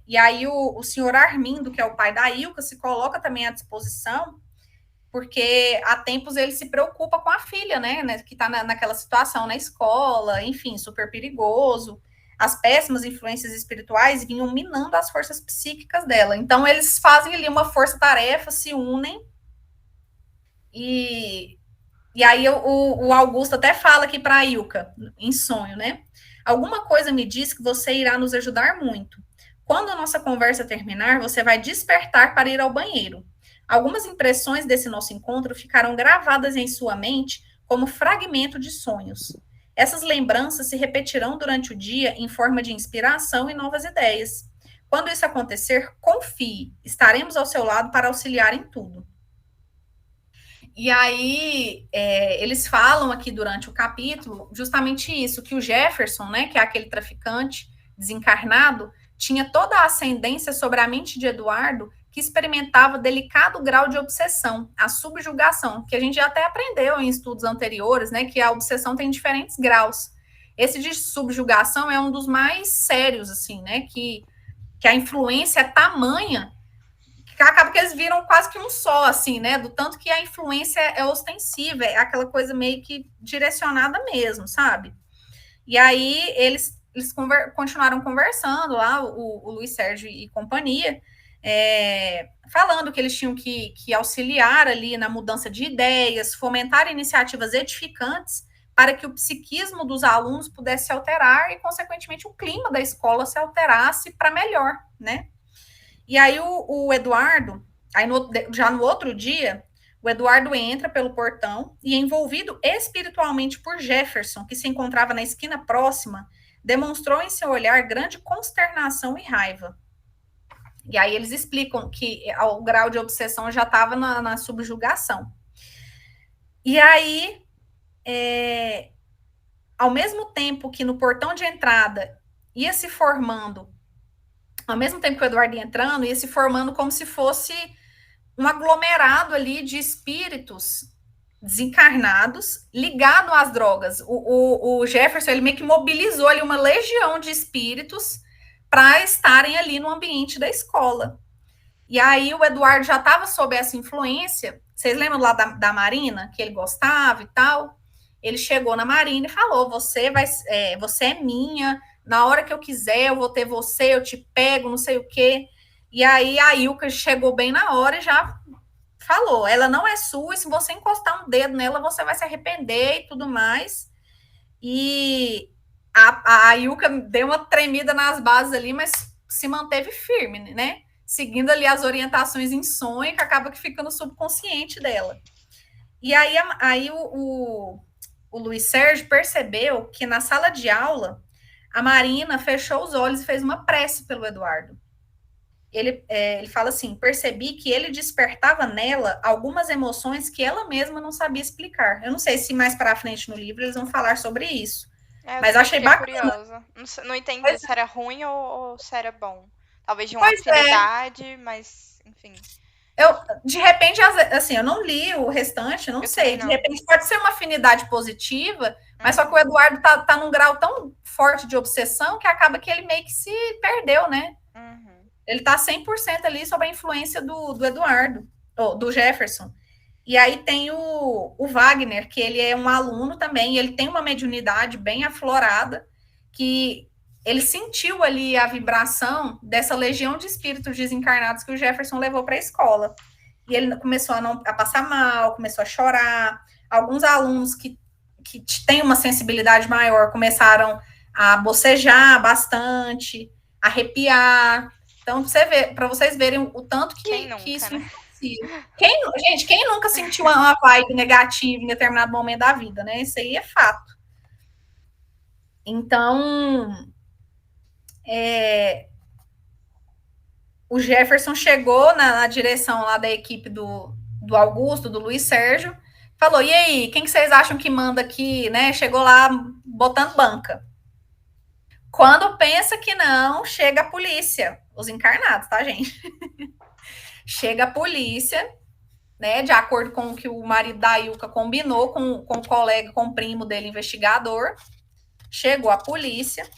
E aí o senhor Armindo, que é o pai da Ilka, se coloca também à disposição, porque há tempos ele se preocupa com a filha, né, que está naquela situação na escola, enfim, super perigoso. As péssimas influências espirituais vinham minando as forças psíquicas dela. Então, eles fazem ali uma força-tarefa, se unem, e aí o Augusto até fala aqui para a Ilka, em sonho, né? Alguma coisa me diz que você irá nos ajudar muito. Quando a nossa conversa terminar, você vai despertar para ir ao banheiro. Algumas impressões desse nosso encontro ficaram gravadas em sua mente como fragmento de sonhos. Essas lembranças se repetirão durante o dia em forma de inspiração e novas ideias. Quando isso acontecer, confie, estaremos ao seu lado para auxiliar em tudo. E aí, eles falam aqui durante o capítulo justamente isso, que o Jefferson, né, que é aquele traficante desencarnado, tinha toda a ascendência sobre a mente de Eduardo, que experimentava delicado grau de obsessão, a subjugação, que a gente já até aprendeu em estudos anteriores, né, que a obsessão tem diferentes graus. Esse de subjugação é um dos mais sérios, assim, né, que a influência é tamanha que acaba que eles viram quase que um só, assim, né? Do tanto que a influência é ostensiva, é aquela coisa meio que direcionada mesmo, sabe? E aí eles continuaram conversando lá, o Luiz Sérgio e companhia, falando que eles tinham que auxiliar ali na mudança de ideias, fomentar iniciativas edificantes para que o psiquismo dos alunos pudesse se alterar e, consequentemente, o clima da escola se alterasse para melhor, né? E aí o Eduardo, já no outro dia, o Eduardo entra pelo portão e, envolvido espiritualmente por Jefferson, que se encontrava na esquina próxima, demonstrou em seu olhar grande consternação e raiva. E aí eles explicam que o grau de obsessão já estava na subjugação. E aí, ao mesmo tempo que no portão de entrada ia se formando, ao mesmo tempo que o Eduardo ia entrando, ia se formando como se fosse um aglomerado ali de espíritos desencarnados ligado às drogas. O Jefferson, ele meio que mobilizou ali uma legião de espíritos para estarem ali no ambiente da escola. E aí o Eduardo já estava sob essa influência. Vocês lembram lá da Marina, que ele gostava e tal? Ele chegou na Marina e falou, você é minha, na hora que eu quiser, eu vou ter você, eu te pego, não sei o quê. E aí a Ilka chegou bem na hora e já falou, ela não é sua, e se você encostar um dedo nela, você vai se arrepender e tudo mais. E a Ilka deu uma tremida nas bases ali, mas se manteve firme, né? Seguindo ali as orientações em sonho, que acaba que fica no subconsciente dela. E aí o Luiz Sérgio percebeu que na sala de aula, a Marina fechou os olhos e fez uma prece pelo Eduardo. Ele fala assim, percebi que ele despertava nela algumas emoções que ela mesma não sabia explicar. Eu não sei se mais para frente no livro eles vão falar sobre isso. Mas achei bacana. Curiosa. Não entendi se era ruim ou se era bom. Talvez de uma afinidade, mas, enfim. De repente, assim, eu não li o restante, não sei. De repente pode ser uma afinidade positiva, mas só que o Eduardo tá num grau tão forte de obsessão que acaba que ele meio que se perdeu, né? Ele tá 100% ali sob a influência do Eduardo, do Jefferson. E aí tem o Wagner, que ele é um aluno também, e ele tem uma mediunidade bem aflorada, que ele sentiu ali a vibração dessa legião de espíritos desencarnados que o Jefferson levou para a escola. E ele começou a passar mal, começou a chorar. Alguns alunos que têm uma sensibilidade maior começaram a bocejar bastante, arrepiar. Então, para vocês verem o tanto que nunca, isso... Né? Gente, quem nunca sentiu uma vibe negativa em determinado momento da vida, né? Isso aí é fato. Então, o Jefferson chegou na direção lá da equipe do Augusto, do Luiz Sérgio, falou, e aí, quem que vocês acham que manda aqui, né? Chegou lá botando banca. Quando pensa que não, chega a polícia, os encarnados, tá, gente? Chega a polícia, né, de acordo com o que o marido da Ilka combinou com o colega, com o primo dele, investigador, chegou a polícia,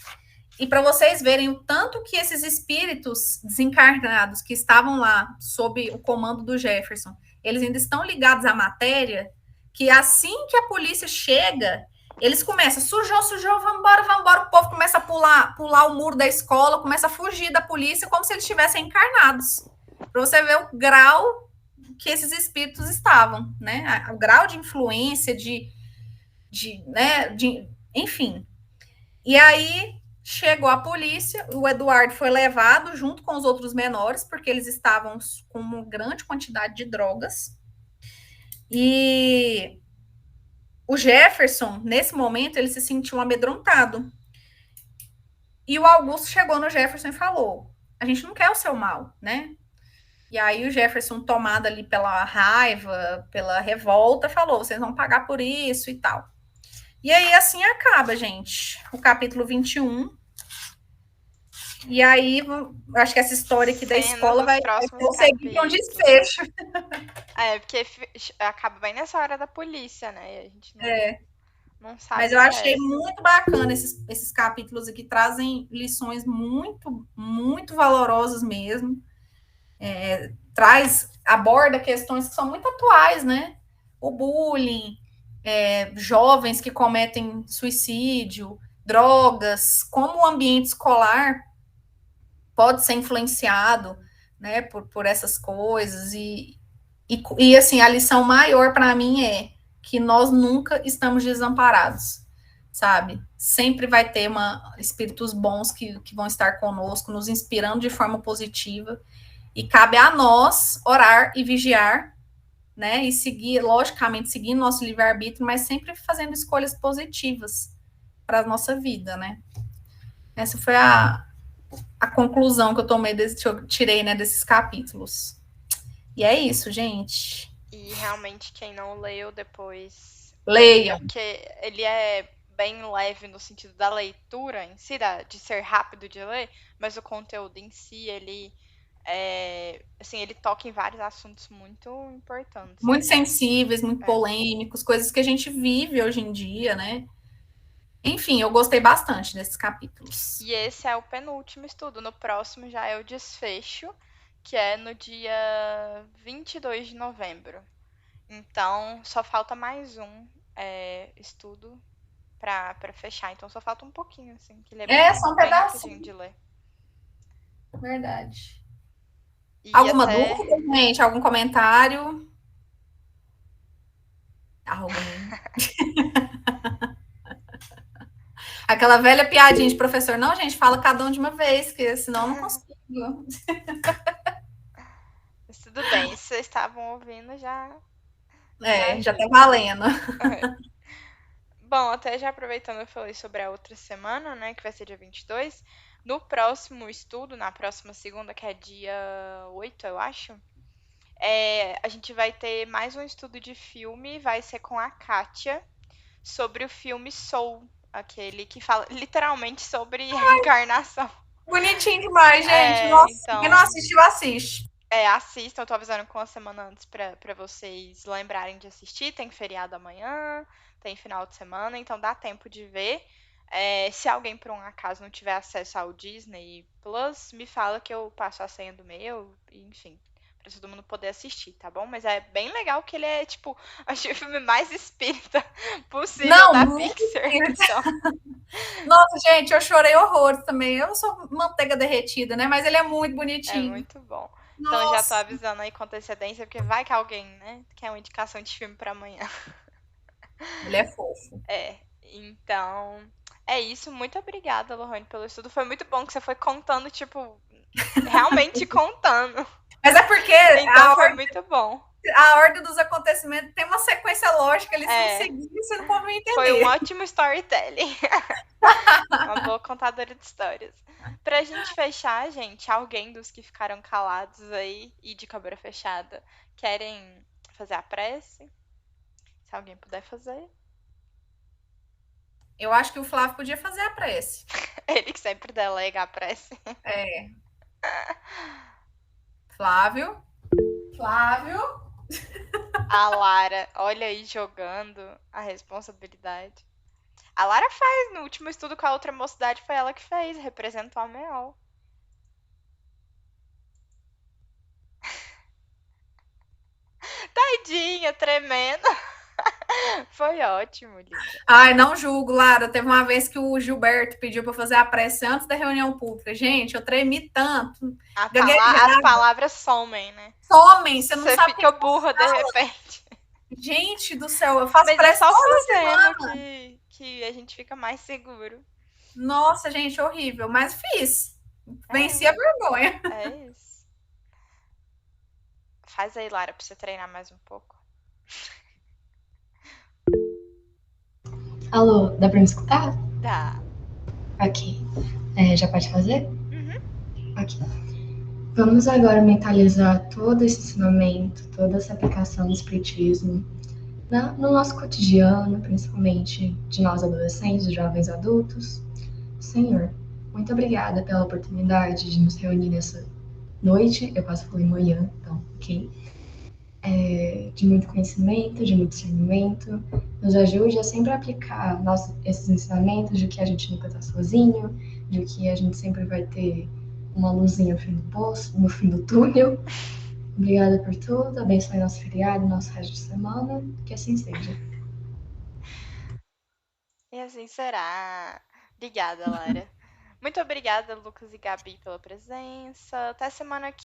e para vocês verem o tanto que esses espíritos desencarnados que estavam lá sob o comando do Jefferson, eles ainda estão ligados à matéria, que assim que a polícia chega, eles começam, sujou, vambora, o povo começa a pular o muro da escola, começa a fugir da polícia, como se eles estivessem encarnados. Para você ver o grau que esses espíritos estavam, né? O grau de influência, enfim. E aí chegou a polícia, o Eduardo foi levado junto com os outros menores, porque eles estavam com uma grande quantidade de drogas. E o Jefferson, nesse momento, ele se sentiu amedrontado. E o Augusto chegou no Jefferson e falou: a gente não quer o seu mal, né? E aí o Jefferson, tomado ali pela raiva, pela revolta, falou: vocês vão pagar por isso e tal. E aí assim acaba, gente, o capítulo 21. E aí, acho que essa história aqui da escola vai conseguir um desfecho. Porque acaba bem nessa hora da polícia, né? A gente não sabe. Mas eu achei muito bacana esses capítulos aqui, trazem lições muito, muito valorosas mesmo. Aborda questões que são muito atuais, né? O bullying, jovens que cometem suicídio, drogas, como o ambiente escolar pode ser influenciado, né, por essas coisas. E assim, a lição maior para mim é que nós nunca estamos desamparados, sabe? Sempre vai ter espíritos bons que vão estar conosco, nos inspirando de forma positiva. E cabe a nós orar e vigiar, né? E seguir, logicamente, seguindo nosso livre-arbítrio, mas sempre fazendo escolhas positivas para a nossa vida, né? Essa foi a conclusão que eu tirei, né, desses capítulos. E é isso, gente. E realmente, quem não leu depois... Leiam. Porque ele é bem leve no sentido da leitura em si, de ser rápido de ler, mas o conteúdo em si, ele toca em vários assuntos muito importantes. Muito sensíveis, muito polêmicos, coisas que a gente vive hoje em dia, né? Enfim, eu gostei bastante desses capítulos. E esse é o penúltimo estudo. No próximo já é o desfecho, que é no dia 22 de novembro. Então, só falta mais um estudo para fechar. Então, só falta um pouquinho, assim. Que ele só um pedacinho de ler. Verdade. E alguma dúvida, gente? Algum comentário? Alguém? Aquela velha piadinha de professor. Não, gente, fala cada um de uma vez, que senão eu não consigo. Mas tudo bem, se vocês estavam ouvindo, já tá valendo. Bom, até já aproveitando, eu falei sobre a outra semana, né, que vai ser dia 22. No próximo estudo, na próxima segunda, que é dia 8, eu acho, a gente vai ter mais um estudo de filme, vai ser com a Kátia, sobre o filme Soul, aquele que fala literalmente sobre reencarnação. Bonitinho demais, gente. Nossa, então, quem não assistiu, assiste. Assistam, eu tô avisando com uma semana antes pra vocês lembrarem de assistir. Tem feriado amanhã, tem final de semana, então dá tempo de ver. Se alguém, por um acaso, não tiver acesso ao Disney Plus, me fala que eu passo a senha do meu, enfim, pra todo mundo poder assistir, tá bom? Mas é bem legal que ele é, tipo, acho que o filme mais espírita possível da Pixar. Então. Nossa, gente, eu chorei horrores também. Eu sou manteiga derretida, né? Mas ele é muito bonitinho. É muito bom. Então, já tô avisando aí com antecedência, porque vai que alguém, né, quer uma indicação de filme pra amanhã. Ele é fofo. Então, é isso. Muito obrigada, Lohane, pelo estudo. Foi muito bom que você foi contando, tipo, realmente contando. Mas é porque Então foi muito bom. a ordem dos acontecimentos tem uma sequência lógica, eles É. não seguir, você não pode entender. Foi um ótimo storytelling. Uma boa contadora de histórias. Pra gente fechar, gente, alguém dos que ficaram calados aí e de cabra fechada querem fazer a prece? Se alguém puder fazer. Eu acho que o Flávio podia fazer a prece. Ele que sempre delega a prece. É. Flávio. A Lara, olha aí jogando a responsabilidade. A Lara faz, no último estudo com a outra mocidade foi ela que fez, representou a MEOL. Tadinha, tremendo. Foi ótimo, linda. Ai, não julgo, Lara. Teve uma vez que o Gilberto pediu para fazer a prece antes da reunião pública. Gente, eu tremi tanto. As palavras somem, né? Somem, você não sabe. Você fica burra de repente. Gente do céu, eu faço Mas prece é só toda fazendo semana. que a gente fica mais seguro. Nossa, gente, horrível. Mas fiz. Venci a vergonha. É isso. Faz aí, Lara, pra você treinar mais um pouco. Alô, dá pra me escutar? Dá. Ok. Já pode fazer? Uhum. Ok. Vamos agora mentalizar todo esse ensinamento, toda essa aplicação do espiritismo no nosso cotidiano, principalmente de nós adolescentes, jovens adultos. Senhor, muito obrigada pela oportunidade de nos reunir nessa noite. Eu quase falei manhã, então, ok. De muito conhecimento, de muito discernimento. Nos ajude a sempre aplicar esses ensinamentos de que a gente nunca está sozinho, de que a gente sempre vai ter uma luzinha no fim do túnel. Obrigada por tudo, abençoe nosso feriado, nosso resto de semana, que assim seja. E assim será. Obrigada, Lara. Muito obrigada, Lucas e Gabi, pela presença. Até semana que